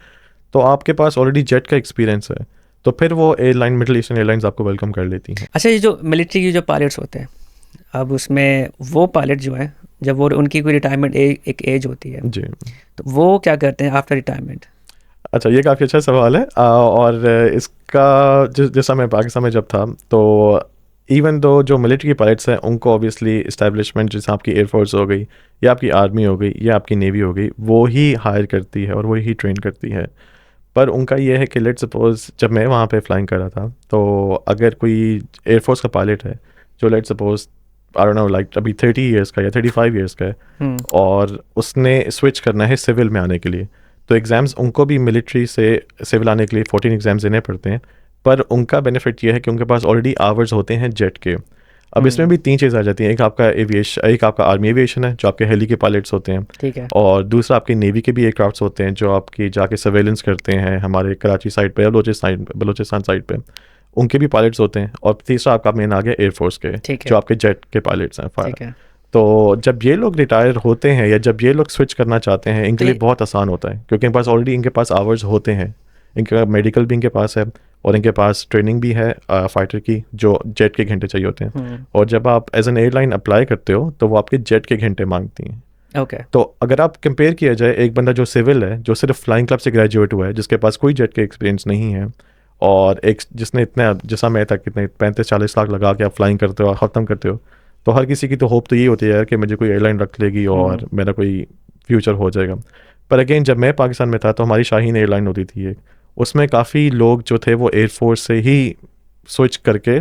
तो आपके पास ऑलरेडी जेट का एक्सपीरियंस है, तो फिर वो एयरलाइन, मिडिल ईस्टर्न एयरलाइंस आपको वेलकम कर लेती हैं। अच्छा, ये जो मिलिट्री की जो पायलट्स होते हैं, अब उसमें वो पायलट जो है जब वो उनकी कोई रिटायरमेंट एक एज होती है, जी। तो वो क्या करते हैं आफ्टर रिटायरमेंट? अच्छा, ये काफ़ी अच्छा सवाल है। और इसका जैसा मैं पाकिस्तान में जब था, तो इवन दो जो मिलिट्री के पायलट्स हैं उनको ऑब्वियसली इस्टेब्लिशमेंट, जैसे आपकी एयरफोर्स हो गई या आपकी आर्मी हो गई या आपकी नेवी हो गई, वो ही हायर करती है और वो ही ट्रेन करती है। पर उनका ये है कि लेट सपोज जब मैं वहाँ पे फ्लाइंग कर रहा था, तो अगर कोई एयरफोर्स का पायलट है जो let suppose I don't know like अभी 30 ईयर्स का या 35 ईयर्स का है और उसने स्विच करना है सिविल में आने के लिए, तो एग्ज़ाम्स उनको भी मिलिट्री से सिविल आने के लिए 14 एग्ज़ाम्स देने पड़ते हैं। पर उनका बेनिफिट ये है कि उनके पास ऑलरेडी आवर्स होते हैं जेट के। अब इसमें भी 3 चीज़ आ जाती हैं, एक आपका आर्मी एविएशन है जो आपके हेली के पायलट्स होते हैं, ठीक है, और दूसरा आपके नेवी के भी एयरक्राफ्ट्स होते हैं जो आपकी जाके सर्वेलेंस करते हैं हमारे कराची साइड पे या बलूचिस्तान साइड पे, उनके भी पायलट्स होते हैं, और तीसरा आपका मेन आ गया एयरफोर्स के ठीक है, जो आपके जेट के पायलट्स हैं ठीक फायर। है। तो जब ये लोग रिटायर होते हैं या जब ये लोग स्विच करना चाहते हैं, इनके तो लिए ये- बहुत आसान होता है, क्योंकि इनके पास ऑलरेडी इनके पास आवर्स होते हैं, इनके मेडिकल भी इनके पास है और इनके पास ट्रेनिंग भी है फाइटर की, जो जेट के घंटे चाहिए होते हैं। और जब आप एज एन एयरलाइन अप्लाई करते हो तो वो आपके जेट के घंटे मांगती हैं। ओके, तो अगर आप कंपेयर किया जाए, एक बंदा जो सिविल है, जो सिर्फ फ्लाइंग क्लब से ग्रेजुएट हुआ है, जिसके पास कोई जेट के एक्सपीरियंस नहीं है, और एक जिसने इतना, जैसा मैं था, कितने 35-40 लाख लगा के आप फ्लाइंग करते हो और ख़त्म करते हो, तो हर किसी की तो होप तो यही होती है यार कि मुझे कोई एयरलाइन रख लेगी और मेरा कोई फ्यूचर हो जाएगा। पर अगेन जब मैं पाकिस्तान में था तो हमारी शाहीन एयरलाइन होती थी एक, उसमें काफ़ी लोग जो थे वो एयरफोर्स से ही स्विच करके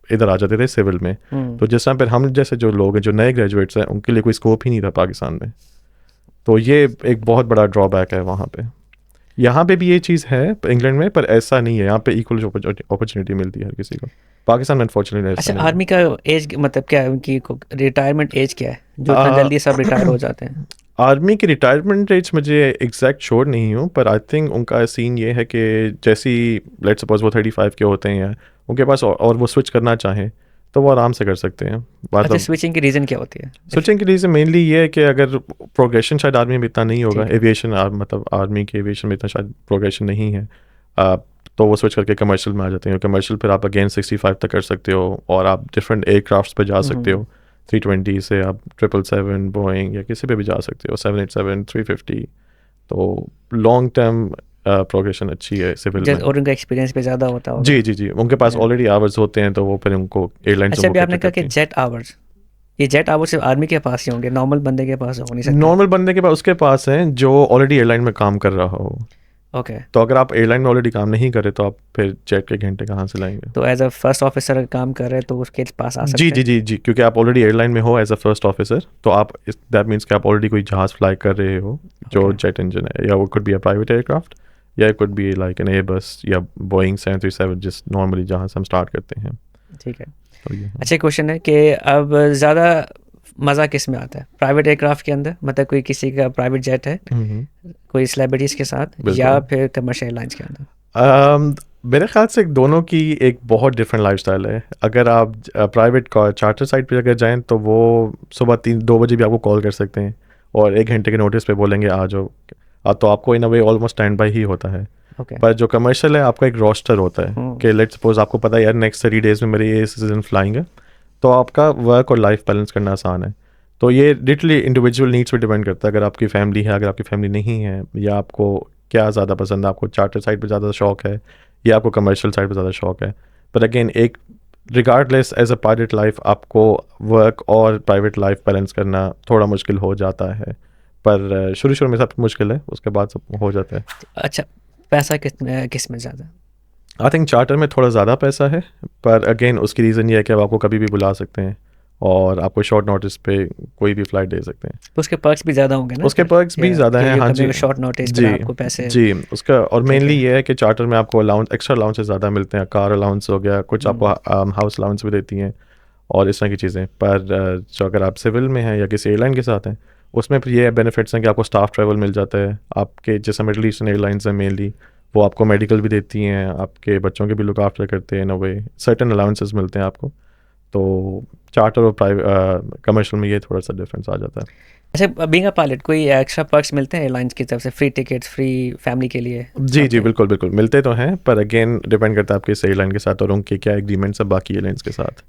इधर आ जाते थे सिविल में। तो जिस टाइम पर हम जैसे जो लोग हैं जो नए ग्रेजुएट्स हैं उनके लिए कोई स्कोप ही नहीं था पाकिस्तान में। तो ये एक बहुत बड़ा ड्रॉबैक है वहाँ पे। यहाँ पे भी ये चीज़ है इंग्लैंड में, पर ऐसा नहीं है, यहाँ पे इक्वल अपॉर्चुनिटी मिलती है हर किसी को। पाकिस्तान में अनफॉर्चुनेटली ऐसा अच्छा, नहीं है। आर्मी का एज मतलब क्या है, उनकी रिटायरमेंट एज क्या है जो इतना जल्दी सब रिटायर हो जाते हैं? आर्मी की रिटायरमेंट एज मुझे एग्जैक्ट श्योर नहीं हूँ, पर आई थिंक उनका सीन ये है कि जैसी लेट्स सपोज वो 35 के होते हैं या उनके पास और वो स्विच करना चाहें तो वो आराम से कर सकते हैं। अच्छा, मतलब स्विचिंग की रीज़न क्या होती है? स्विचिंग के रीज़न मेनली ये है कि अगर प्रोग्रेशन शायद आर्मी में इतना नहीं होगा, ठीक है। एविएशन मतलब आर्मी के एविएशन में इतना शायद प्रोग्रेशन नहीं है, तो वो स्विच करके कमर्शियल में आ जाते हैं। कमर्शियल फिर आप अगेन 65 तक कर सकते हो और आप डिफरेंट एयरक्राफ्ट्स पे जा सकते हो। 320 से आप 777 बोइंग या किसी पे भी जा सकते हो, 787 350। तो लॉन्ग टर्म प्रोग्रेशन अच्छी है सिविल में। और उनका एक्सपीरियंस भी ज़्यादा होता होगा। जी जी जी, उनके पास Yeah. ऑलरेडी आवर्स होते हैं तो वो फिर उनको एयरलाइंस अच्छा, उनको अभी आपने कैटर कहा कि करती हैं। जेट आवर्स, ये जेट आवर्स सिर्फ आर्मी के पास ही होंगे, नॉर्मल बंदे के पास हो नहीं सकते? नॉर्मल बंदे के पास उसके पास है जो ऑलरेडी एयरलाइन में काम कर रहा हो। ओके। तो अगर आप एयरलाइन में ऑलरेडी काम नहीं करे तो आप फिर जेट के घंटे कहाँ से लाएंगे? तो एज अ फर्स्ट ऑफिसर काम कर रहे हैं तो उसके पास आ सकते जी हैं? जी जी जी, क्योंकि आप ऑलरेडी एयरलाइन में हो एज अ फर्स्ट ऑफिसर, तो आप दैट मीन्स कि आप ऑलरेडी कोई जहाज़ फ्लाई कर रहे हो जो Okay. जेट इंजन है, या वो could be a private aircraft या it could be like an Airbus या बोइंग 737 जिस नॉर्मली जहाँ से हम स्टार्ट करते हैं। ठीक है। तो ये है। अच्छा, क्वेश्चन है कि अब ज़्यादा मज़ा किस में आता है, प्राइवेट एयरक्राफ्ट के अंदर, मतलब कोई किसी का प्राइवेट जेट है कोई सेलिब्रिटीज़ के साथ, बिल्कुल। या फिर कमर्शियल एयरलाइंस के अंदर? मेरे ख्याल से दोनों की एक बहुत डिफरेंट लाइफस्टाइल है। अगर आप प्राइवेट चार्टर साइट पे अगर जाएं तो वो सुबह 3-2 बजे भी आपको कॉल कर सकते हैं और 1 घंटे के नोटिस पे बोलेंगे आ जाओ। तो आपको इन अ वे ऑलमोस्ट स्टैंड बाई ही होता है। ओके। पर जो कमर्शियल है आपका एक रोस्टर होता है कि लेट्स सपोज आपको पता है यार नेक्स्ट 30 डेज में मेरी ये सीजन फ्लाइंग है, तो आपका वर्क और लाइफ बैलेंस करना आसान है। तो ये लिटरली इंडिविजुअल नीड्स पे डिपेंड करता है। अगर आपकी फैमिली है, अगर आपकी फैमिली नहीं है, या आपको क्या ज़्यादा पसंद है, आपको चार्टर साइड पे ज़्यादा शौक है या आपको कमर्शियल साइड पे ज़्यादा शौक है। पर अगेन एक regardless as a pilot life आपको वर्क और प्राइवेट लाइफ बैलेंस करना थोड़ा मुश्किल हो जाता है, पर शुरू शुरू में सब मुश्किल है, उसके बाद सब हो जाता है। अच्छा, पैसा किस में ज़्यादा? आई थिंक चार्टर में थोड़ा ज़्यादा पैसा है, पर अगेन उसकी रीज़न ये है कि आप आपको कभी भी बुला सकते हैं और आपको शॉर्ट नोटिस पे कोई भी फ्लाइट दे सकते हैं। तो उसके पर्क्स भी ज़्यादा होंगे ना? उसके पर्क्स भी ज़्यादा हैं, हाँ जी। शॉर्ट नोटिस पर जी आपको पैसे। जी, उसका और ठीक मेनली है। ये है कि चार्टर में आपको अलाउंस, एक्स्ट्रा अलाउंसेस ज़्यादा मिलते हैं। कार अलाउंस हो गया, कुछ आपको हाउस अलाउंस भी देती हैं और इस तरह की चीज़ें। पर जो अगर आप सिविल में हैं या किसी एयरलाइन के साथ हैं, उसमें फिर ये बेनिफिट्स हैं कि आपको स्टाफ ट्रैवल मिल जाता है। आपके जैसे मिडल ईस्टर्न एयरलाइंस हैं मेनली, वो आपको मेडिकल भी देती हैं, आपके बच्चों के भी लुक आफ्टर करते हैं इन अ वे, सर्टेन अलाउंसेस मिलते हैं आपको। तो चार्टर और प्राइवेट कमर्शियल में ये थोड़ा सा डिफरेंस आ जाता है। अच्छा, बीइंग अ पायलट कोई एक्स्ट्रा पर्क्स मिलते हैं एयरलाइंस की तरफ से, फ्री टिकट्स, फ्री फैमिली के लिए? जी जी, बिल्कुल बिल्कुल मिलते तो हैं, पर अगेन डिपेंड करता है आपके इस एयरलाइन के साथ और उनके क्या एग्रीमेंट्स है बाकी एयरलाइंस के साथ।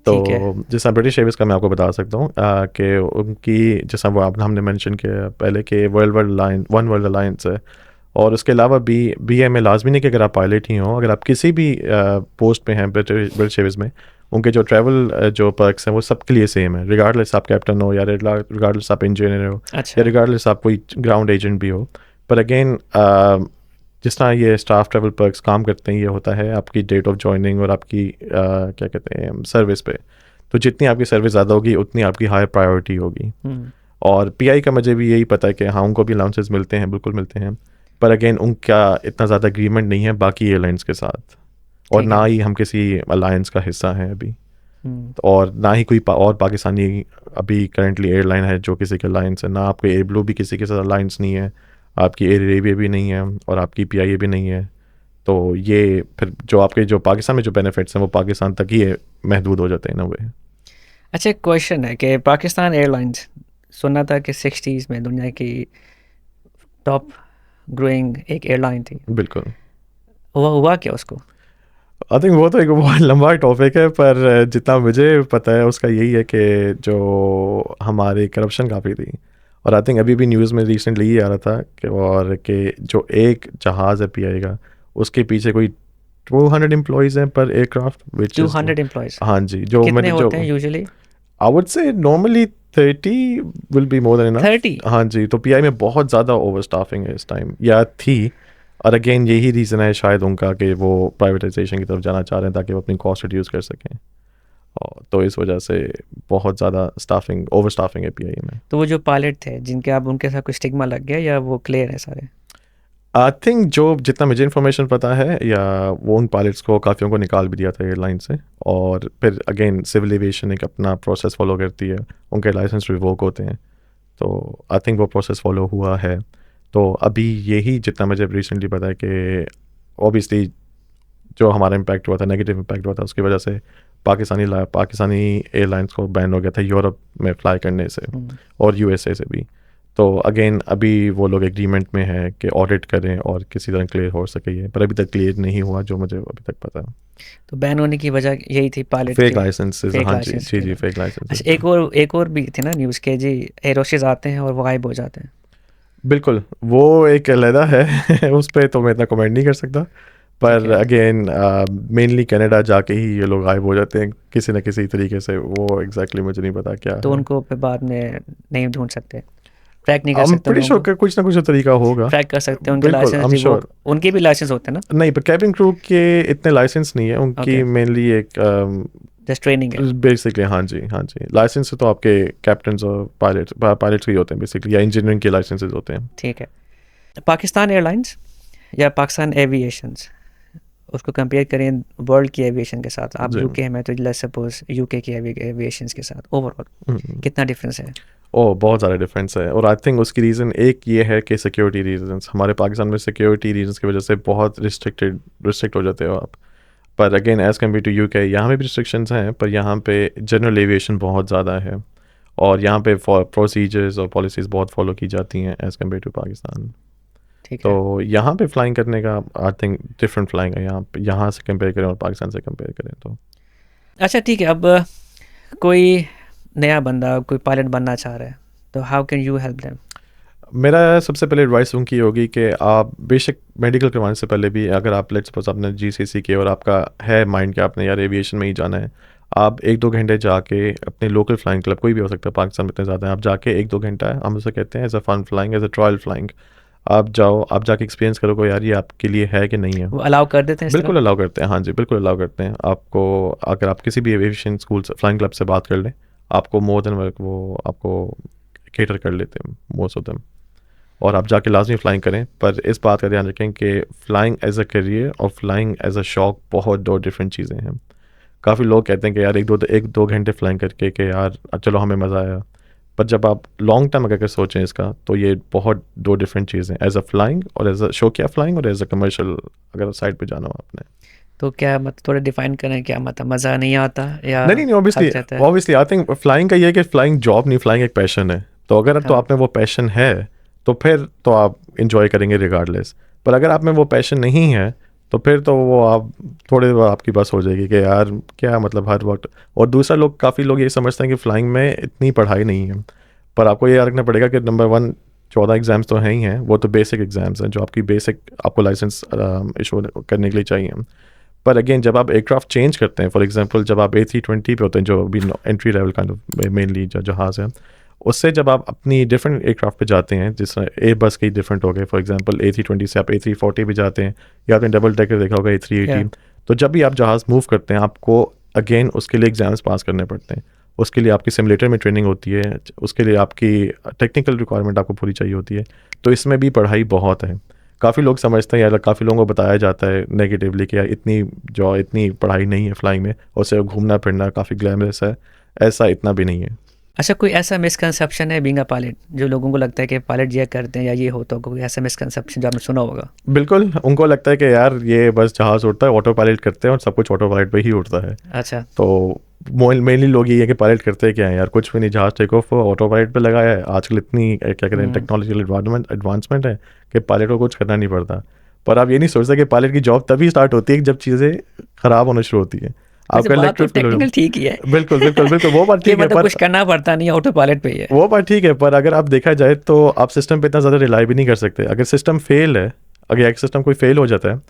ठीक है। तो जैसा ब्रिटिश एयरवेज का मैं आपको बता सकता हूँ कि उनकी जैसा वो हमने मेंशन किया पहले कि वन वर्ल्ड अलायंस है, और उसके अलावा BA में लाजमी नहीं कि अगर आप पायलट ही हों, अगर आप किसी भी पोस्ट पे हैं ब्रिटिश एयरवेज में, उनके जो ट्रैवल जो पर्क्स हैं वो सबके लिए सेम है, रिगार्डलेस आप कैप्टन हो या रिगार्डलेस आप इंजीनियर हो अच्छा। या रिगार्डलेस आप कोई ग्राउंड एजेंट भी हो। पर अगेन जिस तरह ये स्टाफ ट्रैवल पर्क्स काम करते हैं, ये होता है आपकी डेट ऑफ जॉइनिंग और आपकी क्या कहते हैं सर्विस पे। तो जितनी आपकी सर्विस ज़्यादा होगी उतनी आपकी हायर प्रायोरिटी होगी। और PI का मुझे भी यही पता है कि हाँ उनको भी अलाउंसेस मिलते हैं, बिल्कुल मिलते हैं, पर अगेन उनका इतना ज़्यादा एग्रीमेंट नहीं है बाकी एयरलाइंस के साथ, और ठीक ना है। ही हम किसी अलायंस का हिस्सा हैं अभी, और ना ही कोई और पाकिस्तानी अभी करंटली एयरलाइन है जो किसी के अलायंस है। ना आपके एयर ब्लू भी किसी के साथ अलायंस नहीं है, आपकी एयर अरेबिया भी नहीं है, और आपकी PIA भी नहीं है। तो ये फिर जो आपके जो पाकिस्तान में जो बेनिफिट्स हैं वो पाकिस्तान तक ही महदूद हो जाते हैं ना वे। अच्छा, एक क्वेश्चन है कि पाकिस्तान एयरलाइंस, सुना था कि 60s में दुनिया की टॉप ग्रोइंग एक एयरलाइन थी, बिल्कुल। हुआ क्या उसको? आई थिंक वो तो एक बहुत लंबा टॉपिक है, पर जितना मुझे पता है उसका यही है कि जो हमारी करप्शन काफ़ी थी, और आई थिंक अभी भी न्यूज़ में रिसेंटली ये आ रहा था कि और कि जो एक जहाज़ है PI का, उसके पीछे कोई 200 एम्प्लॉयज़ हैं पर एयरक्राफ्ट, विच 200 एम्प्लॉयज़? हाँ जी, जो कितने मैंने जो होते हैं usually? I would say normally 30 will be more than enough. 30? हाँ जी, तो पीआई में बहुत ज़्यादा ओवर स्टाफिंग है इस टाइम, या थी। और अगेन यही रीज़न है शायद उनका कि वो प्राइवेटाइजेशन की तरफ जाना चाह रहे हैं ताकि वो अपनी कॉस्ट रिड्यूस कर सकें। और तो इस वजह से बहुत ज़्यादा स्टाफिंग, ओवर स्टाफिंग है पीआई में। तो वो जो पायलट थे जिनके अब उनके साथ कोई स्टिग्मा लग गया या वो क्लियर है सारे? आई थिंक जो जितना मुझे इन्फॉर्मेशन पता है, या वो उन पायलट्स को काफ़ियों को निकाल भी दिया था एयरलाइन से। और फिर अगेन सिविल एविएशन एक अपना प्रोसेस फॉलो करती है, उनके लाइसेंस रिवोक होते हैं, तो आई थिंक वो प्रोसेस फॉलो हुआ है। तो अभी यही जितना मुझे रिसेंटली पता है कि ऑब्वियसली जो हमारा इम्पैक्ट हुआ था, नेगेटिव इम्पैक्ट हुआ था, उसकी वजह से पाकिस्तानी एयरलाइंस को बैन हो गया था यूरोप में फ्लाई करने से, और यूएसए से भी। तो अगेन अभी वो लोग एग्रीमेंट में है कि ऑडिट करें और किसी तरह क्लियर हो सके ये, पर अभी तक क्लियर नहीं हुआ जो मुझे अभी तक पता है। तो बैन होने की वजह यही थी पायलट फेक की? लाइसेंसेस, फेक हाँ जी लाइसेंस जी के जी, लिए। Fake licences. अच्छा, एक और भी थी ना न्यूज़ के जी, एयरोशेज आते हैं और वो गायब हो जाते हैं। बिल्कुल, वो एक अलहदा है उस पे तो मैं इतना कमेंट नहीं कर सकता। ठीक पर है। अगेन मेनली कनाडा जाके ही ये लोग गायब हो जाते हैं किसी न किसी तरीके से, वो एग्जैक्टली मुझे नहीं पता क्या तो है। उनको फिर बाद में नहीं ढूंढ सकते, ट्रैक नहीं कर आई एम सकते उन प्रीटी लोगों श्योर को? कि कुछ ना कुछ तो तरीका होगा। ट्रैक कर सकते हैं उनके बिल्कुल, आई लाइसेंस एम रिवोक, श्योर। उनके भी लाइसेंस होते हैं ना? नहीं, पर कैबिन क्रू के इतने लाइसेंस नहीं है उनकी, ओके, मेनली एक जस्ट ट्रेनिंग है। बेसिकली, हाँ जी हाँ जी, लाइसेंस तो आपके कैप्टन और पायलट्स के ही होते हैं बेसिकली, या इंजीनियरिंग के लाइसेंसेज होते हैं। ठीक है। पाकिस्तान एयरलाइंस या पाकिस्तान एविएशंस, उसको कंपेयर करें वर्ल्ड की एविएशन के साथ, आप जी। यूके में तो लेट्स सपोज यूके की एविएशंस के साथ ओवरऑल हम्म। कितना डिफरेंस है? ओह, बहुत ज़्यादा डिफरेंस है, और आई थिंक उसकी रीज़न एक ये है कि सिक्योरिटी रीजंस, हमारे पाकिस्तान में सिक्योरिटी रीजंस की वजह से बहुत रिस्ट्रिक्ट हो जाते हो आप। पर again as compare to UK, यहाँ पे भी रिस्ट्रिक्शंस हैं, पर यहाँ पे जनरल एविएशन बहुत ज़्यादा है, और यहाँ पे प्रोसीजर्स और पॉलिसीज़ बहुत फॉलो की जाती हैं एज़ कम्पेयर टू पाकिस्तान। ठीक तो है। यहाँ पे फ्लाइंग करने का आई थिंक डिफरेंट फ्लाइंग है यहाँ से कंपेयर करें और पाकिस्तान से कंपेयर करें तो। अच्छा ठीक है, अब कोई नया बंदा कोई पायलट बनना चाह रहा है, तो how can you help them? मेरा सबसे पहले एडवाइस उनकी होगी कि आप बेशक मेडिकल करवाने से पहले भी, अगर आप लेट्स सपोज आपने जीसीसी किया और आपका है माइंड कि आपने यार एविएशन में ही जाना है, आप 1-2 घंटे जाके अपने लोकल फ्लाइंग क्लब, कोई भी हो सकता है, पाकिस्तान में इतने ज़्यादा हैं, आप जाके 1-2 घंटा, हम उसे कहते हैं as a fun flying, as a trial flying, आप जाओ, आप जाके एक्सपीरियंस करो को यार ये आपके लिए है कि नहीं है। वो अलाउ कर देते हैं इस तरह? बिल्कुल अलाउ करते हैं, हाँ जी, बिल्कुल अलाउ करते हैं आपको। अगर आप किसी भी एविएशन स्कूल से, फ्लाइंग क्लब से बात कर लें, आपको मोर देन वो आपको केटर कर लेते हैं मोस्ट ऑफ देम, और आप जाके लाजमी फ़्लाइंग करें। पर इस बात का ध्यान रखें कि फ़्लाइंग एज़ अ करियर और फ़्लाइंग एज़ अ शौक बहुत दो डिफरेंट चीज़ें हैं। काफ़ी लोग कहते हैं कि यार 1-2 घंटे फ़्लाइंग करके कि यार चलो हमें मज़ा आया, पर जब आप लॉन्ग टर्म अगर सोचें इसका, तो ये बहुत दो डिफरेंट चीज़ें हैं, एज़ अ फ़्लाइंग और एज़ अ शौकिया फ़्लाइंग, और एज़ अ कमर्शियल अगर साइड पे जाना हो आपने। तो क्या मतलब थोड़ा डिफाइन करें, क्या मतलब मज़ा नहीं आता या नहीं नहीं नहीं, थक ऑब्वियसली जाता है? ऑब्वियसली आई थिंक फ़्लाइंग का ये है कि फ़्लाइंग जॉब नहीं, फ़्लाइंग एक पैशन है। तो अगर तो हाँ। आप में वो पैशन है, तो फिर तो आप इंजॉय करेंगे रिगार्डलेस। पर अगर आप में वो पैशन नहीं है, तो फिर तो वो आप थोड़ी देर आपकी बस हो जाएगी कि यार क्या मतलब हर वक्त। और दूसरा, काफ़ी लोग ये समझते हैं कि फ़्लाइंग में इतनी पढ़ाई नहीं है, पर आपको ये याद रखना पड़ेगा कि नंबर 1, 14 एग्ज़ाम्स तो हैं ही हैं, वो तो बेसिक एग्ज़ाम्स हैं जो आपकी बेसिक आपको लाइसेंस इशू करने के लिए चाहिए। पर अगेन जब आप एयरक्राफ्ट चेंज करते हैं, फॉर एग्जांपल जब आप A320 पे होते हैं, जो अभी entry level kind of mainly जो जहाज़ है, उससे जब आप अपनी डिफरेंट एयरक्राफ्ट पे जाते हैं, जिस तरह एयरबस के डिफरेंट हो गए, फॉर एग्जांपल A320 से आप A340 भी जाते हैं, या आपने डबल डेकर देखा होगा A380। Yeah. तो जब भी आप जहाज़ मूव करते हैं, आपको अगेन उसके लिए एग्ज़ाम्स पास करने पड़ते हैं, उसके लिए आपकी सिमुलेटर में ट्रेनिंग होती है, उसके लिए आपकी टेक्निकल रिक्वायरमेंट आपको पूरी चाहिए होती है। तो इसमें भी पढ़ाई बहुत है। काफ़ी लोग समझते हैं, यार काफ़ी लोगों को बताया जाता है नेगेटिवली कि यार इतनी पढ़ाई नहीं है फ्लाइंग में, और सिर्फ घूमना फिरना काफ़ी ग्लैमरस है। ऐसा इतना भी नहीं है। अच्छा, कोई ऐसा मिसकंसेप्शन है बीइंग अ पायलट जो लोगों को लगता है कि पायलट ये करते हैं या ये होता होगा, कोई ऐसा मिसकंसेप्शन जो आपने सुना होगा? बिल्कुल, उनको लगता है कि यार ये बस जहाज़ उड़ता है, ऑटो पायलट करते हैं, और सब कुछ ऑटो पायलट पे ही उड़ता है। अच्छा। तो मेनली लोग ये है कि पायलट करते क्या है यार, कुछ भी नहीं, जहाज़ टेक ऑफ ऑटो पायलट पे लगाया है। आजकल इतनी क्या कहते हैं टेक्नोलॉजिकल एडवांसमेंट है कि पायलट को कुछ करना नहीं पड़ता। पर आप ये नहीं सोचते कि पायलट की जॉब तभी स्टार्ट होती है जब चीज़ें ख़राब होना शुरू होती है। वैसे आपका बात तो इलेक्ट्रिक टेक्निकल ठीक ही है बिल्कुल बिल्कुल बिल्कुल, वो बात कि ठीक है, मतलब पर कुछ करना पड़ता नहीं, ऑटो पायलट पे ही है। वो बात ठीक है, पर अगर आप देखा जाए तो आप सिस्टम पे इतना ज़्यादा रिलाई भी नहीं कर सकते। अगर सिस्टम फेल है, अगर एक सिस्टम कोई फेल हो जाता है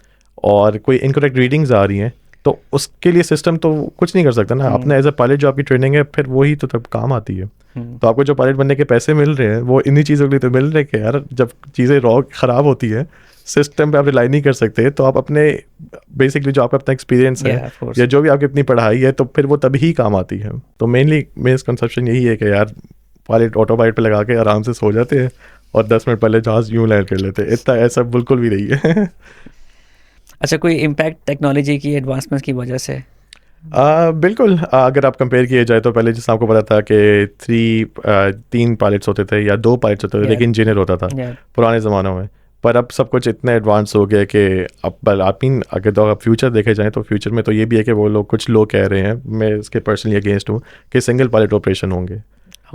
और कोई इनकरेक्ट रीडिंग्स आ रही हैं, तो उसके लिए सिस्टम तो कुछ नहीं कर सकता ना। अपने एज अ पायलट जो आपकी ट्रेनिंग है फिर वही तो तब काम आती है। तो आपको जो पायलट बनने के पैसे मिल रहे हैं वो इन्हीं चीज़ों के लिए तो मिल रहे हैं कि यार जब चीज़ें रॉ ख़राब होती है, सिस्टम पे आप रिलाई नहीं कर सकते, तो आप अपने बेसिकली जो आपका अपना एक्सपीरियंस है Yeah, of course. या जो भी आपकी अपनी पढ़ाई है, तो फिर वो तभी काम आती है। तो मेनली मिसकंसेप्शन यही है कि यार पायलट ऑटो पायलट पे लगा के आराम से सो जाते हैं और 10 मिनट पहले जहाज़ यूँ लैंड कर लेते हैं। इतना ऐसा बिल्कुल भी नहीं है। अच्छा, कोई इम्पैक्ट टेक्नोलॉजी की एडवांसमेंट्स की वजह से? बिल्कुल। अगर आप कंपेयर किए जाए तो पहले जैसे आपको पता था कि 3 पायलट्स होते थे या 2 पायलट्स होते थे, Yeah. लेकिन इंजीनियर होता था Yeah. पुराने ज़मानों में। पर अब सब कुछ इतना एडवांस हो गया कि अब आप अगर तो आप फ्यूचर देखे जाएँ तो फ्यूचर में तो ये भी है कि वो लोग कुछ लोग कह रहे हैं, मैं इसके पर्सनली अगेंस्ट हूँ, कि सिंगल पायलट ऑपरेशन होंगे।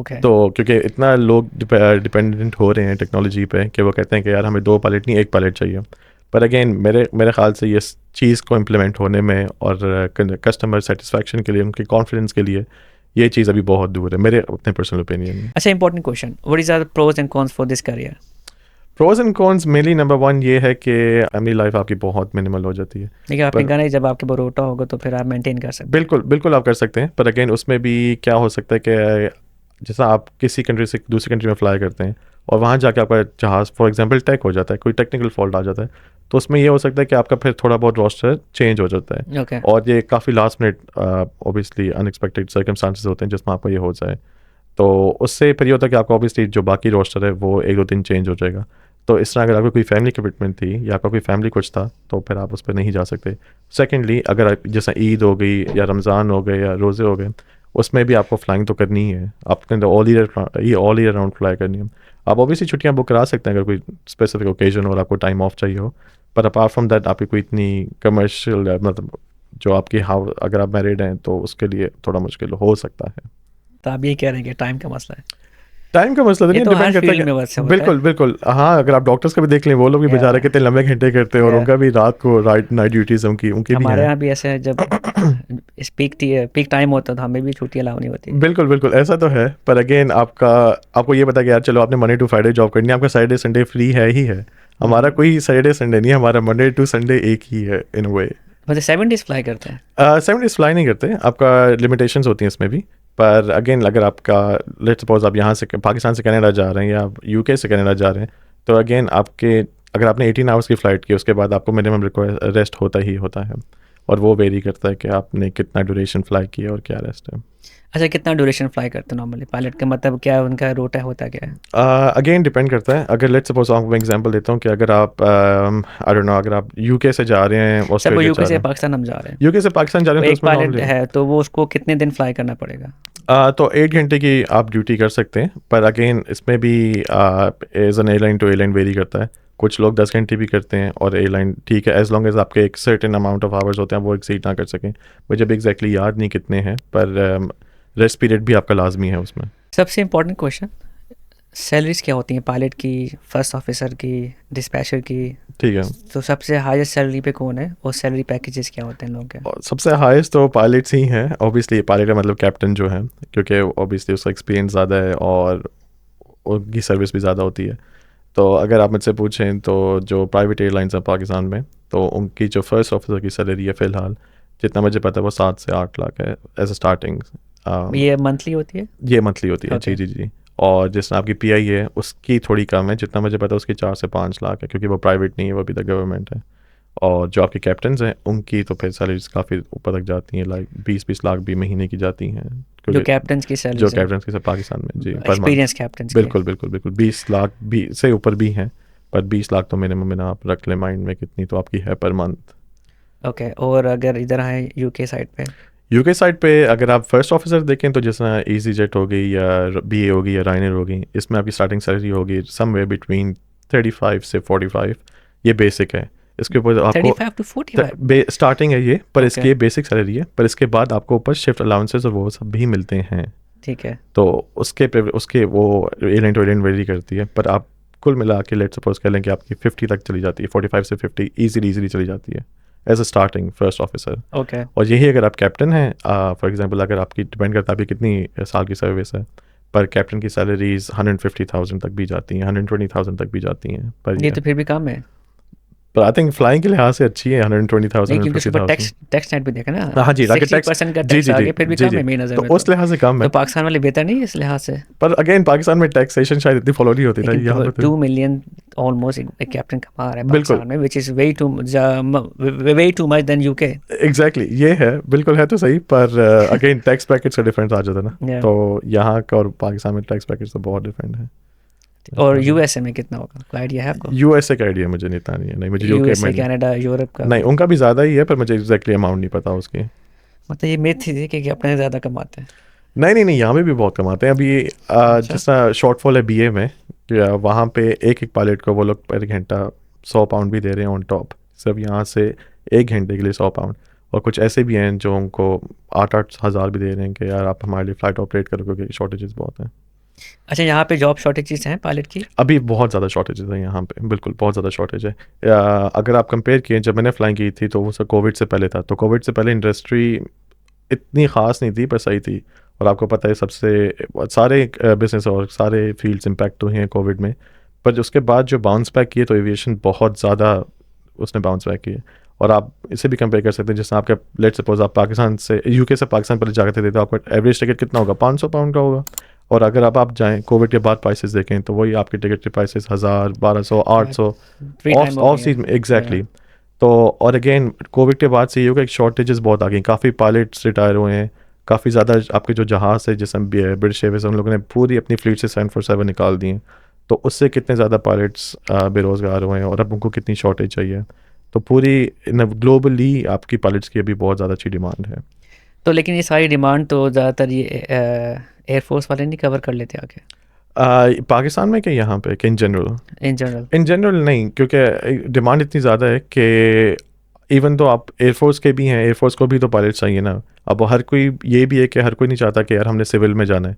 Okay. तो क्योंकि इतना लोग डिपेंडेंट हो रहे हैं टेक्नोलॉजी पे कि वो कहते हैं कि यार हमें 2 पायलट नहीं 1 पायलट चाहिए। पर अगेन मेरे ख्याल से ये चीज़ को इम्प्लीमेंट होने में और कस्टमर सेटिस्फैक्शन के लिए, उनके कॉन्फिडेंस के लिए ये चीज़ अभी बहुत दूर है, मेरे अपने पर्सनल ओपिनियन में। अच्छा, important question, what is are pros and cons for this career? Pros and cons mainly number 1 ये है कि फैमिली लाइफ आपकी बहुत मिनिमल हो जाती है। देखिए, आपने पर- कहा नहीं, जब आपके बरोटा होगा तो फिर आप मेंटेन कर सकते बिल्कुल बिल्कुल आप कर सकते हैं, पर अगेन उसमें भी क्या हो सकता है कि जैसा आप किसी कंट्री से दूसरी कंट्री में फ्लाई करते हैं और वहाँ जाके आपका जहाज़ फॉर एग्जांपल टेक हो जाता है, कोई टेक्निकल फॉल्ट आ जाता है, तो उसमें ये हो सकता है कि आपका फिर थोड़ा बहुत रोस्टर चेंज हो जाता है। हैं। ओके। और ये काफ़ी last minute obviously unexpected circumstances होते हैं जिसमें आपको ये हो जाए। तो उससे फिर ये होता है कि आपका ऑब्वियसली जो बाकी रोस्टर है वो 1-2 दिन चेंज हो जाएगा। तो इस तरह अगर आपको कोई फैमिली कमिटमेंट थी या आपका कोई फैमिली कुछ था तो फिर आप उस पर नहीं जा सकते। सेकेंडली अगर आप जैसा ईद हो गई या रमज़ान हो गए या रोज़े हो गए, उसमें भी आपको फ्लाइंग तो करनी ही है। आपने तो ऑल ईयर राउंड फ्लाई करनी है। आप ऑब्वियसली छुट्टियां बुक करा सकते हैं अगर कोई स्पेसिफिक ओकेजन और आपको टाइम ऑफ चाहिए हो, पर अपार्ट फ्रॉम दैट आपकी कोई इतनी कमर्शियल मतलब जो आपकी अगर आप मैरिड हैं तो उसके लिए थोड़ा मुश्किल हो सकता है। तो आप ये कह रहे हैं कि टाइम का मसला है? टाइम का मसला तो ये नहीं, तो डिपेंड हर करता फील्ड में वैसे है। होता है। बिल्कुल बिल्कुल। हाँ, अगर आप डॉक्टर्स का भी देख लें, वो लोग भी Yeah. बेचारे कितने लंबे घंटे करते हैं और Yeah. उनका भी रात को नाइट ड्यूटीज उनकी भी हमारे हैं। यहाँ भी ऐसे है, जब इस पीक टाइम होता है तो हमें भी छुट्टी अलाउ नहीं होती। बिल्कुल बिल्कुल ऐसा तो है, पर अगेन आपको ये पता कि यार चलो आपने मंडे टू फ्राइडे जॉब करनी है, आपका सैटरडे संडे फ्री है ही है। हमारा कोई सैटरडे संडे नहीं है, हमारा मंडे टू संडे एक ही है इन वे। मतलब 7 डेज फ्लाई करते हैं? 7 डेज फ्लाई नहीं करते, आपका लिमिटेशंस होती हैं इसमें भी। पर अगेन अगर आपका लेट्स सपोज आप यहाँ से पाकिस्तान से कनाडा जा रहे हैं या यूके से कनाडा जा रहे हैं, तो अगेन अगर आपने 18 आवर्स की फ़्लाइट की उसके बाद आपको मिनिमम रेस्ट होता ही होता है, और वो वेरी करता है कि आपने कितना ड्यूरेशन फ्लाई किया और क्या रेस्ट है। अच्छा, कितना ड्यूरेशन फ्लाई करते हैं नॉर्मली पायलट का? मतलब क्या उनका रोटा होता क्या है? अगेन डिपेंड करता है। अगर लेट्स सपोज आपको मैं एग्जांपल देता हूँ कि अगर आप आई डोंट नो अगर आप यूके से जा रहे हैं सब ऑस्ट्रेलिया यूके जा से रहे हैं, पाकिस्तान हम जा रहे हैं, यूके से पाकिस्तान जा तो रहे हैं, एक तो उसमें पायलट normally- है तो वो उसको कितने दिन फ्लाई करना पड़ेगा? तो 8 घंटे की आप ड्यूटी कर सकते हैं, पर अगेन इसमें भी as an airline to airline vary करता है। कुछ लोग 10 घंटे भी करते हैं और एयरलाइन ठीक है, एज लॉन्ग एज आपके एक सर्टेन अमाउंट ऑफ आवर्स होते हैं वो एक्सीड ना कर सकें। मुझे भी एग्जैक्टली याद नहीं कितने हैं, पर रेस्ट पीरियड भी आपका लाजमी है उसमें। सबसे इम्पोर्टेंट क्वेश्चन, सैलरीज क्या होती हैं पायलट की, फर्स्ट ऑफिसर की, डिस्पैचर की? ठीक है, तो सबसे हाईएस्ट सैलरी पे कौन है और सैलरी पैकेजेस क्या होते हैं लोगों के? और सबसे हाईएस्ट तो पायलट्स ही हैं ऑब्वियसली। पायलट का मतलब कैप्टन जो है, क्योंकि ऑब्वियसली उसका एक्सपीरियंस ज़्यादा है और उनकी सर्विस भी ज़्यादा होती है। तो अगर आप मुझसे पूछें तो जो प्राइवेट एयरलाइंस हैं पाकिस्तान में, तो उनकी जो फर्स्ट ऑफिसर की सैलरी है फ़िलहाल जितना मुझे पता है वो 7 से 8 लाख है एज अ स्टार्टिंग। ये मंथली होती है? ये मंथली होती है। Okay. जी जी जी। और जिस तरह आपकी पीआई है उसकी थोड़ी कम है, जितना मुझे पता है उसकी 4 से 5 लाख है, क्योंकि वो प्राइवेट नहीं है, वो भी द गवर्नमेंट है। और जो आपके कैप्टन्स हैं उनकी तो फिर सैलरीज काफ़ी ऊपर तक जाती हैं, लाइक 20-20 लाख भी महीने की जाती हैं। जो क्योंकि कैप्टन की सैलरी जो कैप्टन्स की सब पाकिस्तान में जी पर मंथ, एक्सपीरियंस कैप्टन बिल्कुल बिल्कुल बिल्कुल 20 लाख भी से ऊपर भी हैं, पर 20 लाख तो मिनिमम में आप रख लें माइंड में कितनी तो आपकी है पर मंथ। ओके। और अगर इधर आए यूके साइड पे? यूके साइड पे अगर आप फर्स्ट ऑफिसर देखें तो जैसा ईजी जेट हो गई या BA होगी या राइनर होगी, इसमें आपकी स्टार्टिंग सैलरी होगी समवेयर बिटवीन 35 से 45। ये बेसिक है। इसके ऊपर आपको 35 to 45? स्टार्टिंग है ये, पर Okay. इसकी बेसिक सैलरी है, पर इसके बाद आपको ऊपर शिफ्ट अलाउंसेस और वो सब भी मिलते हैं। ठीक है। तो उसके वो एयरलाइन टू एयरलाइन वेरी करती है, पर आप कुल मिला के लेट सपोज कह लें कि आपकी 50 तक चली जाती है, 45 से 50 ईजीली चली जाती है as a starting first officer. Okay. और यही अगर आप कैप्टन हैं, फॉर एग्जांपल अगर आपकी डिपेंड करता है अभी कितनी साल की सर्विस है, पर कैप्टन की सैलरीज 150,000 तक भी जाती हैं, 120,000 तक भी जाती हैं पर ये तो फिर भी कम है। पर आई थिंक फ्लाइंग के लिहाज से अच्छी है, 120,000 नहीं, और क्योंकि उसके ऊपर 50,000। टैक्स नेट भी देखा ना, हाँ जी, राकेट टैक्स, 60% का जी टैक्स जी आ जी गया, फिर भी जी कम जी, है मेरी नज़र तो में उस लिहाज से कम तो है। पाकिस्तान वाले बेहतर नहीं है इस लिहाज से। पर अगेन पाकिस्तान में टैक्सेशन शायद इतनी फॉलो नहीं होती ना, लेकिन यहाँ पे तो 2 मिलियन ऑलमोस्ट एक कैप्टन कमा रहा है बिल्कुल पाकिस्तान में, which is way too much than UK. Exactly ये है, बिल्कुल है तो सही, पर अगेन टैक्स पैकेज का डिफरेंस आ जाता है ना, Yeah. तो यहाँ का और पाकिस्तान में टैक्स पैकेज तो बहुत डिफरेंट है। और यूएसए में कितना होगा, कोई आइडिया है आपको? यूएसए का आइडिया मुझे नहीं, इतना नहीं है, नहीं मुझे यूके में यूएसए, कनाडा, यूरोप का? नहीं, उनका भी ज़्यादा ही है, पर मुझे एग्जैक्टली अमाउंट नहीं पता उसकी। मतलब ये मिथ थी कि अपने से ज़्यादा कमाते हैं। नहीं नहीं नहीं, यहाँ पे भी बहुत कमाते हैं। अभी अच्छा। जिस तरह शॉर्टफॉल है बीए में, वहाँ पे एक एक पायलट को वो लोग पर घंटा 100 पाउंड भी दे रहे हैं ऑन टॉप, सिर्फ यहाँ से 1 घंटे के लिए 100 पाउंड। और कुछ ऐसे भी हैं जो उनको 8-8 हज़ार भी दे रहे हैं कि यार आप हमारे लिए फ़्लाइट ऑपरेट करो, क्योंकि शॉर्टेजेस बहुत हैं। अच्छा, यहाँ पे जॉब शॉर्टेजेस हैं पायलट की? अभी बहुत ज़्यादा शॉर्टेजेस हैं यहाँ पे, बिल्कुल बहुत ज़्यादा शॉर्टेज है। अगर आप कंपेयर किए, जब मैंने फ्लाइंग की थी तो वो सब कोविड से पहले था, तो कोविड से पहले इंडस्ट्री इतनी ख़ास नहीं थी, पर सही थी। और आपको पता है सबसे सारे बिजनेस और सारे फील्ड्स इम्पैक्ट हुए हैं कोविड में, पर उसके बाद जो बाउंस बैक किए तो एविएशन बहुत ज़्यादा उसने बाउंस बैक किए। और आप इसे भी कंपेयर कर सकते हैं, जैसे आपके लेट सपोज आप पाकिस्तान से यूके से पाकिस्तान पहले जाते थे तो आपका एवरेज टिकट कितना होगा, 500 पाउंड का होगा। और अगर आप जाएँ कोविड के बाद प्राइसेस देखें तो वही आपके टिकट के प्राइसेस 1000, 1200, 800 फ्री टाइम हो ऑफ गई है। Season exactly. तो और अगेन कोविड के बाद से ये होगा, एक शॉर्टेजेस बहुत आ गई, काफ़ी पायलट्स रिटायर हुए हैं, काफ़ी ज़्यादा आपके जो जहाज़ है, जैसे ब्रिटिश एयरवेज, उन लोगों ने पूरी अपनी फ्लीट से 747 निकाल दी हैं। तो उससे कितने ज़्यादा पायलट्स बेरोज़गार हुए हैं, और अब उनको कितनी शॉर्टेज चाहिए। तो पूरी ग्लोबली आपकी पायलट्स की अभी बहुत ज़्यादा अच्छी डिमांड है। तो लेकिन ये सारी डिमांड तो ज़्यादातर ये एयरफोर्स वाले नहीं कवर कर लेते आगे, पाकिस्तान में क्या यहाँ पे कि in general? In general? In general नहीं, क्योंकि डिमांड इतनी ज़्यादा है कि इवन तो आप एयरफोर्स के भी हैं, एयरफोर्स को भी तो पायलट चाहिए ना। अब हर कोई ये भी है कि हर कोई नहीं चाहता कि यार हमने सिविल में जाना है।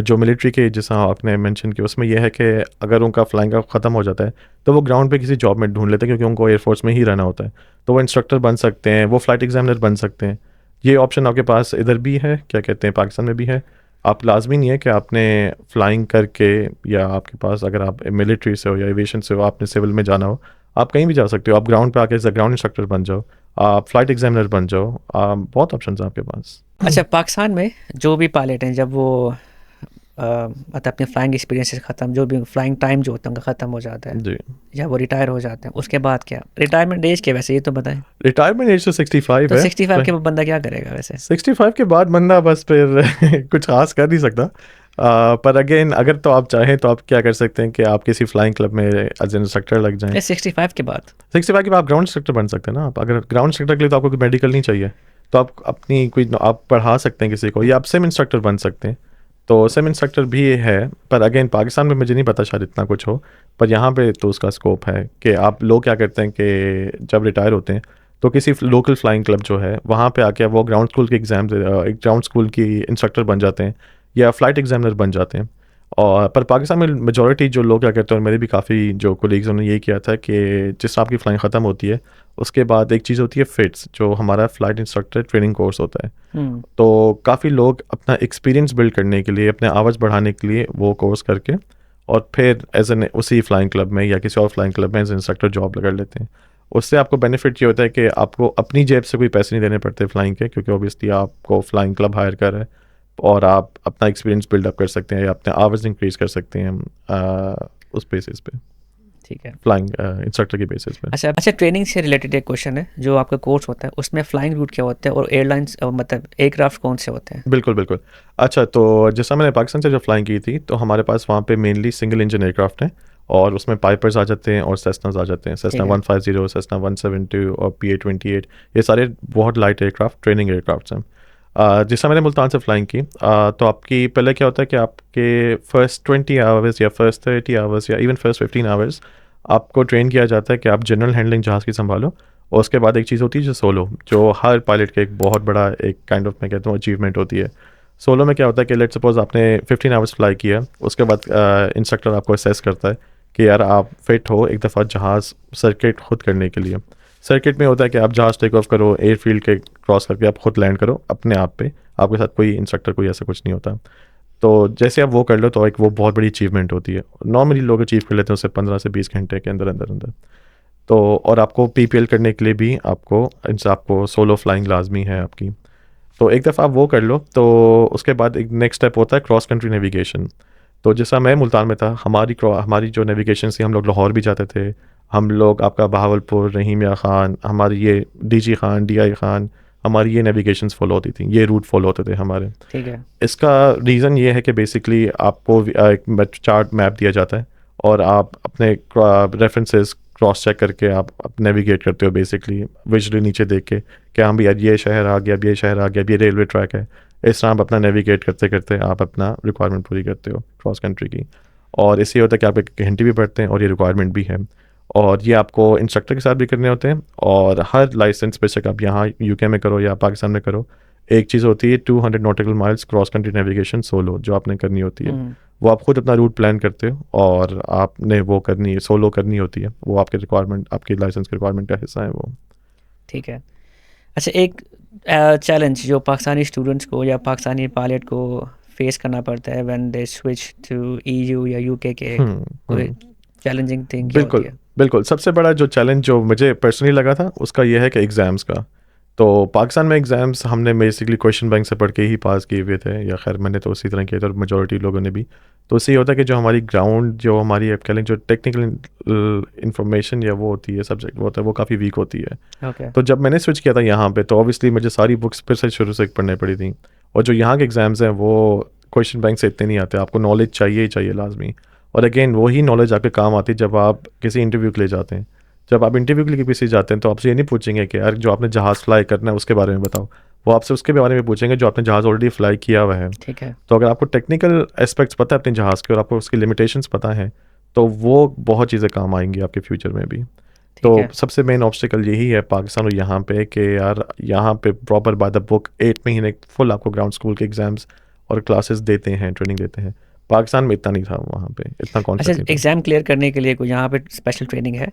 जो मिलिट्री के जैसा आपने मेंशन किया, उसमें यह है कि अगर उनका फ्लाइंग का ख़त्म हो जाता है तो वो ग्राउंड पे किसी जॉब में ढूंढ लेते हैं, क्योंकि उनको एयरफोर्स में ही रहना होता है। तो वो इंस्ट्रक्टर बन सकते हैं, वो फ़्लाइट एग्जामिनर बन सकते हैं। ये ऑप्शन आपके पास इधर भी है, क्या कहते हैं, पाकिस्तान में भी है। आप लाजमी नहीं है कि आपने फ़्लाइंग करके, या आपके पास अगर आप मिलिट्री से हो या एविएशन से हो, आपने सिविल में जाना हो, आप कहीं भी जा सकते हो। आप ग्राउंड पे आके एज अ ग्राउंड इंस्ट्रक्टर बन जाओ, आप फ्लाइट एग्जामिनर बन जाओ, बहुत ऑप्शंस हैं आपके पास। अच्छा, पाकिस्तान में जो भी पायलट हैं, जब वो मतलब अपने फ्लाइंग एक्सपीरियंस से ख़त्म, जो भी फ्लाइंग टाइम जो होता है उनका ख़त्म हो जाता है, जी, या वो रिटायर हो जाते हैं, उसके बाद क्या रिटायरमेंट एज के, वैसे ये तो बताएं। रिटायरमेंट एज तो 65 तो है। 65 के बाद बंदा क्या करेगा वैसे? 65 के बाद बंदा बस फिर कुछ खास कर नहीं सकता। पर अगेन अगर तो आप चाहें तो आप क्या कर सकते हैं कि आप किसी फ्लाइंग क्लब में एज इंस्ट्रक्टर लग जाएं। 65 के बाद? 65 के बाद आप ग्राउंड इंस्ट्रक्टर बन सकते हैं ना। आप अगर ग्राउंड इंस्ट्रक्टर के लिए तो आपको कोई मेडिकल नहीं चाहिए, तो आप अपनी कोई आप पढ़ा सकते हैं किसी को, या आप सिम इंस्ट्रक्टर बन सकते हैं। तो सिम इंस्ट्रक्टर भी है, पर अगेन पाकिस्तान में मुझे नहीं पता शायद इतना कुछ हो, पर यहाँ पे तो उसका स्कोप है कि आप लोग क्या करते हैं कि जब रिटायर होते हैं तो किसी लोकल फ्लाइंग क्लब जो है वहाँ पे आके वो ग्राउंड स्कूल के एग्ज़ाम एक ग्राउंड स्कूल की इंस्ट्रक्टर बन जाते हैं, या फ़्लाइट एग्जामिनर बन जाते हैं। और पर पाकिस्तान में मेजॉरिटी जो लोग क्या करते हैं, और मेरे भी काफ़ी जो कोलीग्स उन्होंने यही किया था कि जिस आपकी फ़्लाइंग ख़त्म होती है उसके बाद एक चीज़ होती है फिट्स, जो हमारा फ़्लाइट इंस्ट्रक्टर ट्रेनिंग कोर्स होता है। तो काफ़ी लोग अपना एक्सपीरियंस बिल्ड करने के लिए, अपने आवाज़ बढ़ाने के लिए वो कोर्स करके और फिर एज एन उसी फ्लाइंग क्लब में या किसी और फ्लाइंग क्लब में एज इंस्ट्रक्टर जॉब कर लेते हैं। उससे आपको बेनिफिट ये होता है कि आपको अपनी जेब से कोई पैसे नहीं देने पड़ते फ़्लाइंग के, क्योंकि ऑब्वियसली आपको फ़्लाइंग क्लब हायर कर रहा है, और आप अपना एक्सपीरियंस बिल्डअप कर सकते हैं या अपने आवर्स इंक्रीज़ कर सकते हैं उस बेसिस पे, ठीक है। फ्लाइंग इंस्ट्रक्टर के बेसिस पे। अच्छा, ट्रेनिंग से रिलेटेड एक क्वेश्चन है, जो आपका कोर्स होता है उसमें फ्लाइंग रूट क्या होता है, और एयरलाइंस मतलब एयरक्राफ्ट कौन से होते हैं? बिल्कुल बिल्कुल। अच्छा, तो जैसा मैंने पाकिस्तान से जब फ्लाइंग की थी तो हमारे पास वहाँ पे मेनली सिंगल इंजन एयरक्राफ्ट हैं, और उसमें पाइपर्स आ जाते हैं और सेस्नास आ जाते हैं। सेस्ना 150, सेस्ना 172 और PA-28, ये सारे बहुत लाइट एयरक्राफ्ट ट्रेनिंग एयरक्राफ्ट्स हैं। जैसा मैंने मुल्तान से फ्लाइंग की, तो आपकी पहले क्या होता है कि आपके फर्स्ट 20 आवर्स या फर्स्ट 30 आवर्स या इवन फर्स्ट 15 आवर्स आपको ट्रेन किया जाता है कि आप जनरल हैंडलिंग जहाज़ की संभालो। और उसके बाद एक चीज़ होती है जो सोलो, जो हर पायलट के एक बहुत बड़ा एक काइंड ऑफ मैं कहता हूँ अचीवमेंट होती है। सोलो में क्या होता है कि लेट सपोज आपने 15 आवर्स फ्लाई किया, उसके बाद इंस्ट्रक्टर आपको असेस करता है कि यार आप फिट हो एक दफ़ा जहाज़ सर्किट खुद करने के लिए। सर्किट में होता है कि आप जहाज़ टेक ऑफ करो, एयरफील्ड के क्रॉस करके आप खुद लैंड करो अपने आप पे, आपके साथ कोई इंस्ट्रक्टर कोई ऐसा कुछ नहीं होता। तो जैसे आप वो कर लो तो एक वो बहुत बड़ी अचीवमेंट होती है। नॉर्मली लोग अचीव कर लेते हैं उसे 15 से 20 घंटे के अंदर अंदर अंदर। तो और आपको पीपीएल करने के लिए भी आपको सोलो फ्लाइंग लाजमी है आपकी। तो एक दफ़ा आप वो कर लो, तो उसके बाद एक नेक्स्ट स्टेप होता है क्रॉस कंट्री नेविगेशन। तो जैसा मैं मुल्तान में था, हमारी जो नेविगेशन थी, हम लोग लाहौर भी जाते थे, हम लोग आपका बहावलपुर, रहीम या खान, हमारी ये डीजी खान, डीआई खान, हमारी ये नेविगेशंस फॉलो होती थी, ये रूट फॉलो होते थे हमारे। ठीक है। इसका रीज़न ये है कि बेसिकली आपको एक चार्ट मैप दिया जाता है और आप अपने रेफरेंसेस क्रॉस चेक करके आप नेविगेट करते हो बेसिकली विजुअली नीचे देख के कि हाँ भी यार ये शहर आ गया, अब ये शहर आ गया, अब ये रेलवे ट्रैक है। इस तरह आप अपना नेविगेट करते करते आप अपना रिक्वायरमेंट पूरी करते हो क्रॉस कंट्री की। और इससे होता है कि आप एक घंटे भी पढ़ते हैं और ये रिक्वायरमेंट भी है। और ये आपको इंस्ट्रक्टर के साथ भी करने होते हैं। और हर लाइसेंस बेशक आप यहाँ यूके में करो या पाकिस्तान में करो, एक चीज़ होती है 200 nautical miles cross country navigation solo, जो आपने करनी होती है। वो आप खुद अपना रूट प्लान करते हो और आपने वो करनी है, सोलो करनी होती है। वो आपके रिक्वायरमेंट, आपकी लाइसेंस के रिक्वायरमेंट का हिस्सा है वो। ठीक है। अच्छा, एक चैलेंज जो पाकिस्तानी स्टूडेंट्स को या पाकिस्तानी पायलट को फेस करना पड़ता है when they switch to EU या यूके के, कोई चैलेंजिंग थिंग क्या होती बिल्कुल, है? बिल्कुल। सबसे बड़ा जो चैलेंज जो मुझे पर्सनली लगा था, उसका ये है कि एग्ज़ाम्स का। तो पाकिस्तान में एग्ज़ाम्स हमने बेसिकली क्वेश्चन बैंक से पढ़ के ही पास किए हुए थे, या खैर मैंने तो उसी तरह किए थे और मेजॉरिटी लोगों ने भी। तो उससे ये होता है कि जो हमारी ग्राउंड, जो हमारी आप कह लें जो टेक्निकल इंफॉर्मेशन या वो होती है, सब्जेक्ट वो होता है, वो काफ़ी वीक होती है। ओके। तो जब मैंने स्विच किया था यहाँ पे, तो ऑब्वियसली मुझे सारी बुक्स फिर से शुरू से पढ़नी पड़ी थी। और जो यहाँ के एग्ज़ाम्स हैं वो क्वेश्चन बैंक से इतने नहीं आते, आपको नॉलेज चाहिए ही चाहिए लाजमी। और अगेन वही नॉलेज आपके काम आती है जब आप किसी इंटरव्यू के लिए जाते हैं। जब आप इंटरव्यू के लिए किसी जाते हैं तो आपसे ये नहीं पूछेंगे कि यार जो आपने जहाज़ फ्लाई करना है उसके बारे में बताओ। वो आपसे उसके बारे में पूछेंगे जो आपने जहाज़ ऑलरेडी फ्लाई किया हुआ है। ठीक है। तो अगर आपको टेक्निकल एस्पेक्ट्स पता है अपने जहाज़ के और आपको उसकी लिमिटेशंस पता है, तो वो बहुत चीज़ें काम आएंगी आपके फ्यूचर में भी। ठीक तो है। सबसे मेन ऑब्स्टिकल यही है पाकिस्तान और यहाँ पे कि यार यहाँ पे प्रॉपर बाय द बुक 8 महीने फुल आपको ग्राउंड स्कूल के एग्जाम्स और क्लासेस देते हैं, ट्रेनिंग देते हैं। पाकिस्तान में इतना नहीं था, वहाँ पे इतना अच्छा, कॉन्सेप्ट नहीं था। एग्ज़ाम क्लियर करने के लिए कोई यहाँ पे स्पेशल ट्रेनिंग है?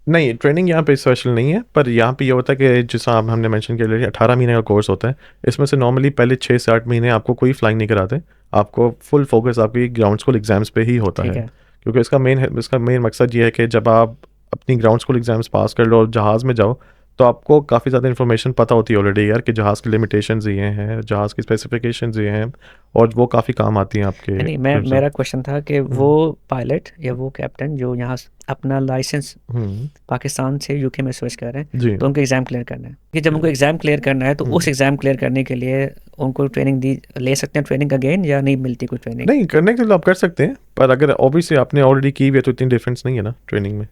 नहीं, ट्रेनिंग यहाँ पे स्पेशल नहीं है, पर यहाँ पे ये होता है कि जैसा हमने मेंशन किया, 18 महीने का कोर्स होता है। इसमें से नॉर्मली पहले 6 से 8 महीने आपको कोई फ्लाइंग नहीं कराते। आपको फुल फोकस आपकी ग्राउंड स्कूल एग्जाम्स पे ही होता ठीक है। है। क्योंकि इसका मेन मकसद ये है कि जब आप अपनी ग्राउंड स्कूल एग्जाम्स पास कर लो और जहाज़ में जाओ, तो आपको काफ़ी ज़्यादा इन्फॉर्मेशन पता होती है ऑलरेडी यार कि जहाज़ की लिमिटेशंस ये हैं, जहाज़ की स्पेसिफिकेशंस ये हैं, और वो काफ़ी काम आती हैं आपके नहीं, फ्यूचर। मेरा क्वेश्चन था कि वो पायलट या वो कैप्टन जो यहाँ अपना लाइसेंस हम्म, पाकिस्तान से यूके में स्विच कर रहे हैं, जी। तो उनको एग्ज़ाम क्लियर करना है कि जब उनको एग्ज़ाम क्लियर करना है तो उस एग्ज़ाम क्लियर करने के लिए उनको ट्रेनिंग दी ले सकते हैं ट्रेनिंग अगेन, या नहीं मिलती कोई ट्रेनिंग? नहीं, करने के लिए आप कर सकते हैं, पर अगर ऑब्वियसली आपने ऑलरेडी की हुई है तो इतनी डिफरेंस नहीं है ना ट्रेनिंग में।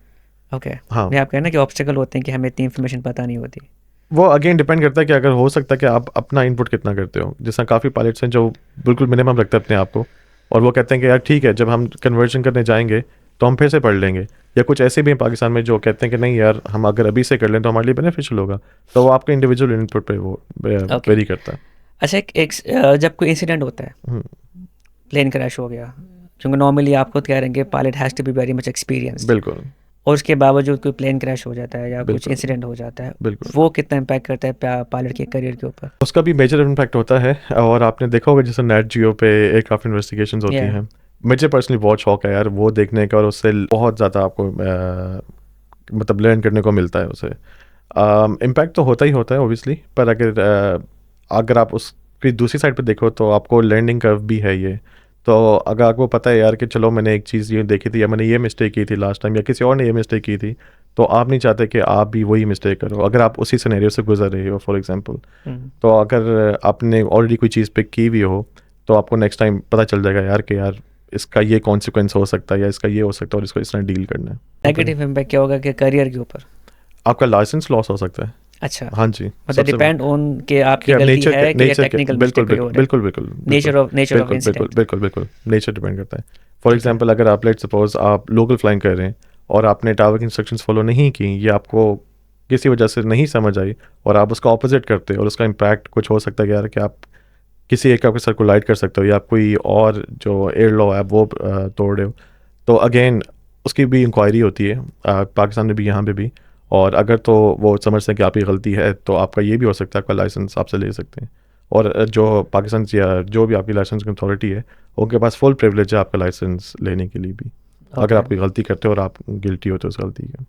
ओके। हाँ, नहीं, आप कहना कि ऑब्स्टिकल होते हैं कि हमें इतनी इन्फॉर्मेशन पता नहीं होती। वो अगेन डिपेंड करता है कि अगर हो सकता है कि आप अपना इनपुट कितना करते हो। जैसा काफ़ी पायलट्स हैं जो बिल्कुल मिनिमम रखते हैं अपने आप को, और वो कहते हैं कि यार ठीक है, जब हम कन्वर्जन करने जाएंगे तो हम फिर से पढ़ लेंगे। या कुछ ऐसे भी हैं पाकिस्तान में जो कहते हैं कि नहीं यार, हम अगर अभी से कर लें तो हमारे लिए बेनिफिशियल होगा। तो वो आपके इंडिविजुअल इनपुट पे वो ओके। वेरी करता है। अच्छा, जब कोई इंसिडेंट होता है, हम्म, प्लेन क्रैश हो गया, क्योंकि नॉर्मली आपको कह रहे हैं कि pilot has to be very much experienced, बिल्कुल, और उसके बावजूद कोई प्लेन क्रैश हो जाता है या कुछ बिल्कुल, इंसिडेंट हो जाता है, बिल्कुल। वो कितना इम्पैक्ट करता है पायलट के करियर के ऊपर? उसका भी मेजर इम्पैक्ट होता है। और आपने देखा होगा जैसे नेट जियो पे एयरक्राफ्ट इन्वेस्टिगेशंस होती या हैं। मुझे पर्सनली बहुत शौक है यार वो देखने का, और उससे बहुत ज़्यादा आपको मतलब लर्न करने को मिलता है उसे। इम्पैक्ट तो होता ही होता है ओबियसली, पर अगर आप उसकी दूसरी साइड पे देखो तो आपको लर्निंग कर्व भी है ये। तो अगर आपको पता है यार कि चलो मैंने एक चीज़ ये देखी थी, या मैंने ये मिस्टेक की थी लास्ट टाइम, या किसी और ने ये मिस्टेक की थी, तो आप नहीं चाहते कि आप भी वही मिस्टेक करो अगर आप उसी सिनेरियो से गुजर रहे हो फॉर एग्जांपल। तो अगर आपने ऑलरेडी कोई चीज़ पिक की हुई हो, तो आपको नेक्स्ट टाइम पता चल जाएगा यार कि यार इसका ये कॉन्सिक्वेंस हो सकता है, या इसका ये हो सकता है, और इसको इस तरह डील करना है। नेगेटिव इम्पैक्ट क्या होगा कि करियर के ऊपर? आपका लाइसेंस लॉस हो सकता है। अच्छा, हाँ जी, मतलब सबसे डिपेंड ऑन कि आपकी क्या गलती नेचर है कि या नेचर के टेक्निकल बिल्कुल मिस्टेक कोई और है, बिल्कुल बिल्कुल नेचर ऑफ बिल्कुल इंसिडेंट। बिल्कुल बिल्कुल नेचर डिपेंड करता है। फॉर ठीक है। एग्जांपल अगर आप लेट सपोज आप लोकल फ्लाइंग कर रहे हैं और आपने टावर की इंस्ट्रक्शंस फॉलो नहीं की, या आपको किसी वजह से नहीं समझ आई, और आप उसका ऑपोजिट करते हो, और उसका इम्पैक्ट कुछ हो सकता है यार कि आप किसी एक आपके सर को लाइट कर सकते हो, या आप कोई और जो एयर लॉ है वो तोड़ रहे हो, तो अगेन उसकी भी इंक्वायरी होती है पाकिस्तान में भी, यहाँ पे भी। और अगर तो वो समझते हैं कि आपकी गलती है, तो आपका ये भी हो सकता है आपका लाइसेंस आपसे ले सकते हैं। और जो पाकिस्तान या जो भी आपकी लाइसेंस अथॉरिटी है, उनके पास फुल प्रिविलेज है आपका लाइसेंस लेने के लिए भी, अगर ओके। आप कोई गलती करते हो और आप गिल्टी होते हो उस गलती का।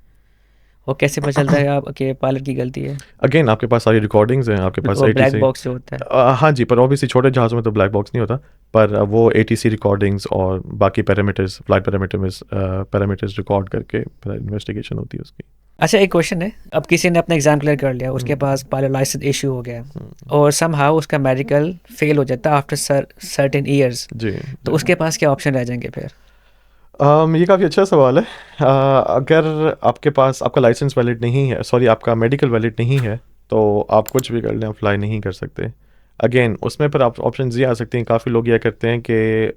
और कैसे पता चलता है आप कि पायलट की गलती है? अगेन आपके पास सारी रिकॉर्डिंग्स हैं, आपके पास वो ब्लैक एटीसी। बॉक्स जो होता है। हाँ जी, पर ऑब्वियसली छोटे जहाज़ों में तो ब्लैक बॉक्स नहीं होता, पर वो एटीसी रिकॉर्डिंग्स और बाकी पैरामीटर्स, फ्लाइट पैरामीटर्स रिकॉर्ड करके फिर इन्वेस्टिगेशन होती है उसकी। अच्छा, एक क्वेश्चन है, अब किसी ने अपना एग्जाम क्लियर कर लिया, उसके पास पायलट लाइसेंस इशू हो गया और समहाउ उसका मेडिकल फेल हो जाता है आफ्टर सर्टेन ईयर्स, जी तो जी। उसके पास क्या ऑप्शन रह जाएंगे फिर? ये काफ़ी अच्छा सवाल है। अगर आपके पास आपका लाइसेंस वैलिड नहीं है, सॉरी आपका मेडिकल वैलिड नहीं है, तो आप कुछ भी कर लें, आप फ्लाई नहीं कर सकते। अगेन उसमें पर आप ऑप्शन ये आ सकते हैं, काफ़ी लोग यह करते हैं कि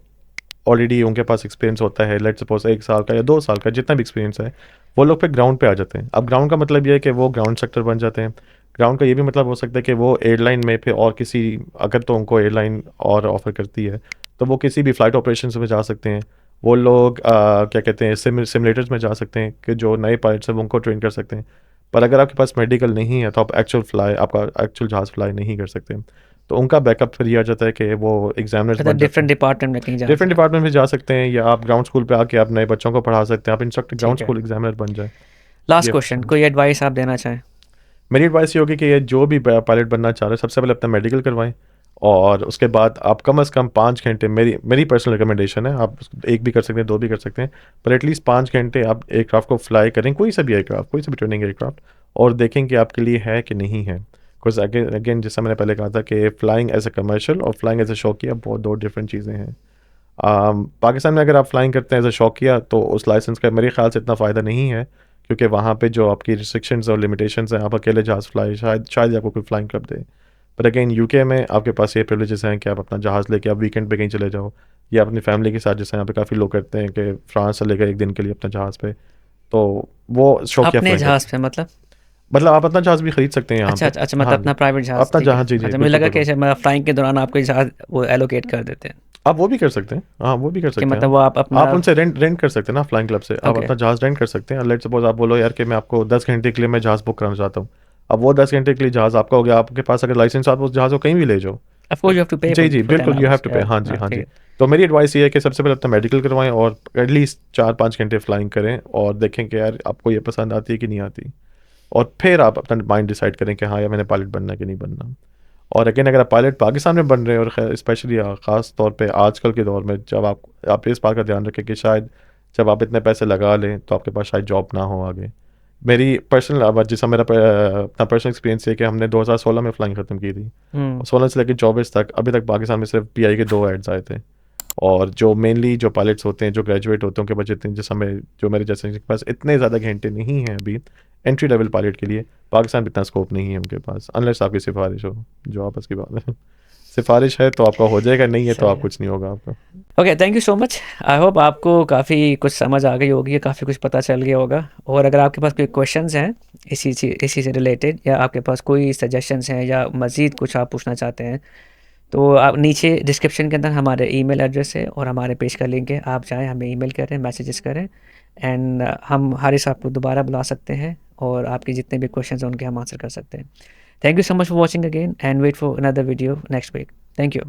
ऑलरेडी उनके पास एक्सपीरियंस होता है, लेट्स सपोज 1 साल का या 2 साल का, जितना भी एक्सपीरियंस है, वो लोग फिर ग्राउंड पे आ जाते हैं। अब ग्राउंड का मतलब ये है कि वो ग्राउंड सेक्टर बन जाते हैं। ग्राउंड का ये भी मतलब हो सकता है कि वो एयरलाइन में फिर और किसी, अगर तो उनको एयरलाइन और ऑफ़र करती है, तो वो किसी भी फ़्लाइट ऑपरेशंस में जा सकते हैं। वो लोग क्या कहते हैं, सिमुलेटर्स में जा सकते हैं कि जो नए पायलट्स हैं वो उनको ट्रेन कर सकते हैं। पर अगर आपके पास मेडिकल नहीं है, तो आप आपका एक्चुअल जहाज़ फ्लाई नहीं कर सकते। तो उनका बैकअप फिर ये आ जाता है कि वो एग्जामिनर्स मतलब बन जाते डिफरेंट हैं। डिपार्टमेंट में कहीं जा डिफरेंट सकते हैं। डिपार्टमेंट में जा सकते हैं, या आप ग्राउंड स्कूल पे आके आप नए बच्चों को पढ़ा सकते हैं, आप इंस्ट्रक्टर ग्राउंड ठीक है, स्कूल एग्जामिनर बन जाए। लास्ट ये क्वेश्चन, ऑप्शन। कोई एडवाइस आप देना चाहें? मेरी एडवाइस ये होगी कि ये जो भी पायलट बनना चाह रहे हैं, सबसे पहले अपना मेडिकल करवाएं, और उसके बाद आप कम से कम 5 घंटे, मेरी मेरी पर्सनल रिकमेंडेशन है, आप एक भी कर सकते हैं, 2 भी कर सकते हैं, पर एटलीस्ट 5 घंटे आप एयरक्राफ्ट को फ्लाई करें, कोई सा भी एयरक्राफ्ट, कोई सा भी ट्रेनिंग एयरक्राफ्ट, और देखें कि आपके लिए है कि नहीं है। बिकॉज अगेन अगेन जैसा मैंने पहले कहा था कि फ़्लाइंग एज ए कमर्शियल और फ्लाइंग एज ए शौकिया बहुत 2 डिफरेंट चीज़ें हैं। पाकिस्तान में अगर आप फ्लाइंग करते हैं एज अ शौकिया, तो उस लाइसेंस का मेरे ख्याल से इतना फ़ायदा नहीं है, क्योंकि वहाँ पे जो आपकी रिस्ट्रिक्शंस और लिमिटेशंस हैं, आप अकेले जहाज़ फ्लाई, शायद ही आपको कोई फ्लाइंग क्लब दे। पर अगेन यूके में आपके पास ये प्रिविलेजेस हैं कि आप अपना जहाज़ लेके आप वीकेंड पे कहीं चले जाओ, या अपनी फैमिली के साथ, जैसे यहाँ पे काफ़ी लोग करते हैं कि फ्रांस चले गए 1 दिन के लिए अपना जहाज़ पे, तो वो शौकिया अपने फ्लाइंग जहाज़ होती है। पे मतलब? मतलब आप अपना जहाज़ भी खरीद सकते हैं यहाँ अच्छा पे। अच्छा अच्छा, मतलब हाँ अपना जी, प्राइवेट जहाज़, अपना ठीक है। जहाज़, जी जी, अच्छा, मुझे बिल्कुल लगा कि बिल्कुल। मैं फ्लाइंग के दौरान आपको जहाज़ वो एलोकेट कर देते हैं, आप वो भी कर सकते हैं, हाँ, वो भी कर कि सकते हैं मतलब वो आप अपना। आप उनसे रेंट रेंट कर सकते हैं ना, फ्लाइंग क्लब से। आप ओके। अपना जहाज़ रेंट कर सकते हैं। लेट्स सपोज़ आप बोलो यार कि मैं आपको 10 घंटे के लिए मैं जहाज़ बुक कराना चाहता हूँ। अब वो 10 घंटे के लिए जहाज़ आपका हो गया, आपके पास अगर लाइसेंस हो, आप उस जहाज़ को कहीं भी ले जाओ। Of course you have to pay जी, जी, फॉर दैम बिल्कुल, you have hours, to pay. या हाँ जी, हाँ, हाँ ठीक जी। है। तो मेरी एडवाइस ये है कि सबसे पहले अपना मेडिकल करवाएँ, और एटलीस्ट 4-5 घंटे फ्लाइंग करें, और देखें कि यार आपको ये पसंद आती है कि नहीं आती। और फिर आप अपना माइंड डिसाइड करें कि हाँ यार मैंने पायलट बनना है कि नहीं बनना। और अगेन अगर आप पायलट पाकिस्तान में बन रहे हैं, और स्पेशली ख़ास तौर पे आजकल के दौर में, जब आप इस बात का ध्यान रखें कि शायद जब आप इतने पैसे लगा लें, तो आपके पास शायद जॉब ना हो आगे। मेरी पर्सनल, अब जैसा मेरा अपना पर्सनल एक्सपीरियंस है कि हमने 2016 में फ़्लाइंग ख़त्म की थी, हम्म। और 16 से लेकर 24 तक अभी तक पाकिस्तान में सिर्फ पीआई के 2 एड्स आए थे। और जो मेनली जो पायलट्स होते हैं, जो ग्रेजुएट होते हैं, उनके पास जितने, जिस समय जो मेरे जैसे के पास इतने ज़्यादा घंटे नहीं हैं अभी एंट्री लेवल पायलट के लिए, पाकिस्तान में इतना स्कोप नहीं है उनके पास, अनलेस आपकी सिफारिश हो, जो आपस की बात है। सिफारिश है तो आपका हो जाएगा, नहीं है तो सही आप है। कुछ नहीं होगा आपका। Okay, thank you so much. I hope आपको काफ़ी कुछ समझ आ गई होगी, काफ़ी कुछ पता चल गया होगा। और अगर आपके पास कोई क्वेश्चंस हैं इसी से रिलेटेड, या आपके पास कोई सजेशंस हैं, या मज़ीद कुछ आप पूछना चाहते हैं, तो आप नीचे डिस्क्रिप्शन के अंदर हमारे ईमेल एड्रेस है और हमारे पेज का लिंक है, आप जाएँ, हमें ईमेल करें, मैसेजेस करें, एंड हम हारिस आपको दोबारा बुला सकते हैं और आपके जितने भी क्वेश्चंस हैं उनके हम आंसर कर सकते हैं। Thank you so much for watching again, and wait for another video next week. Thank you.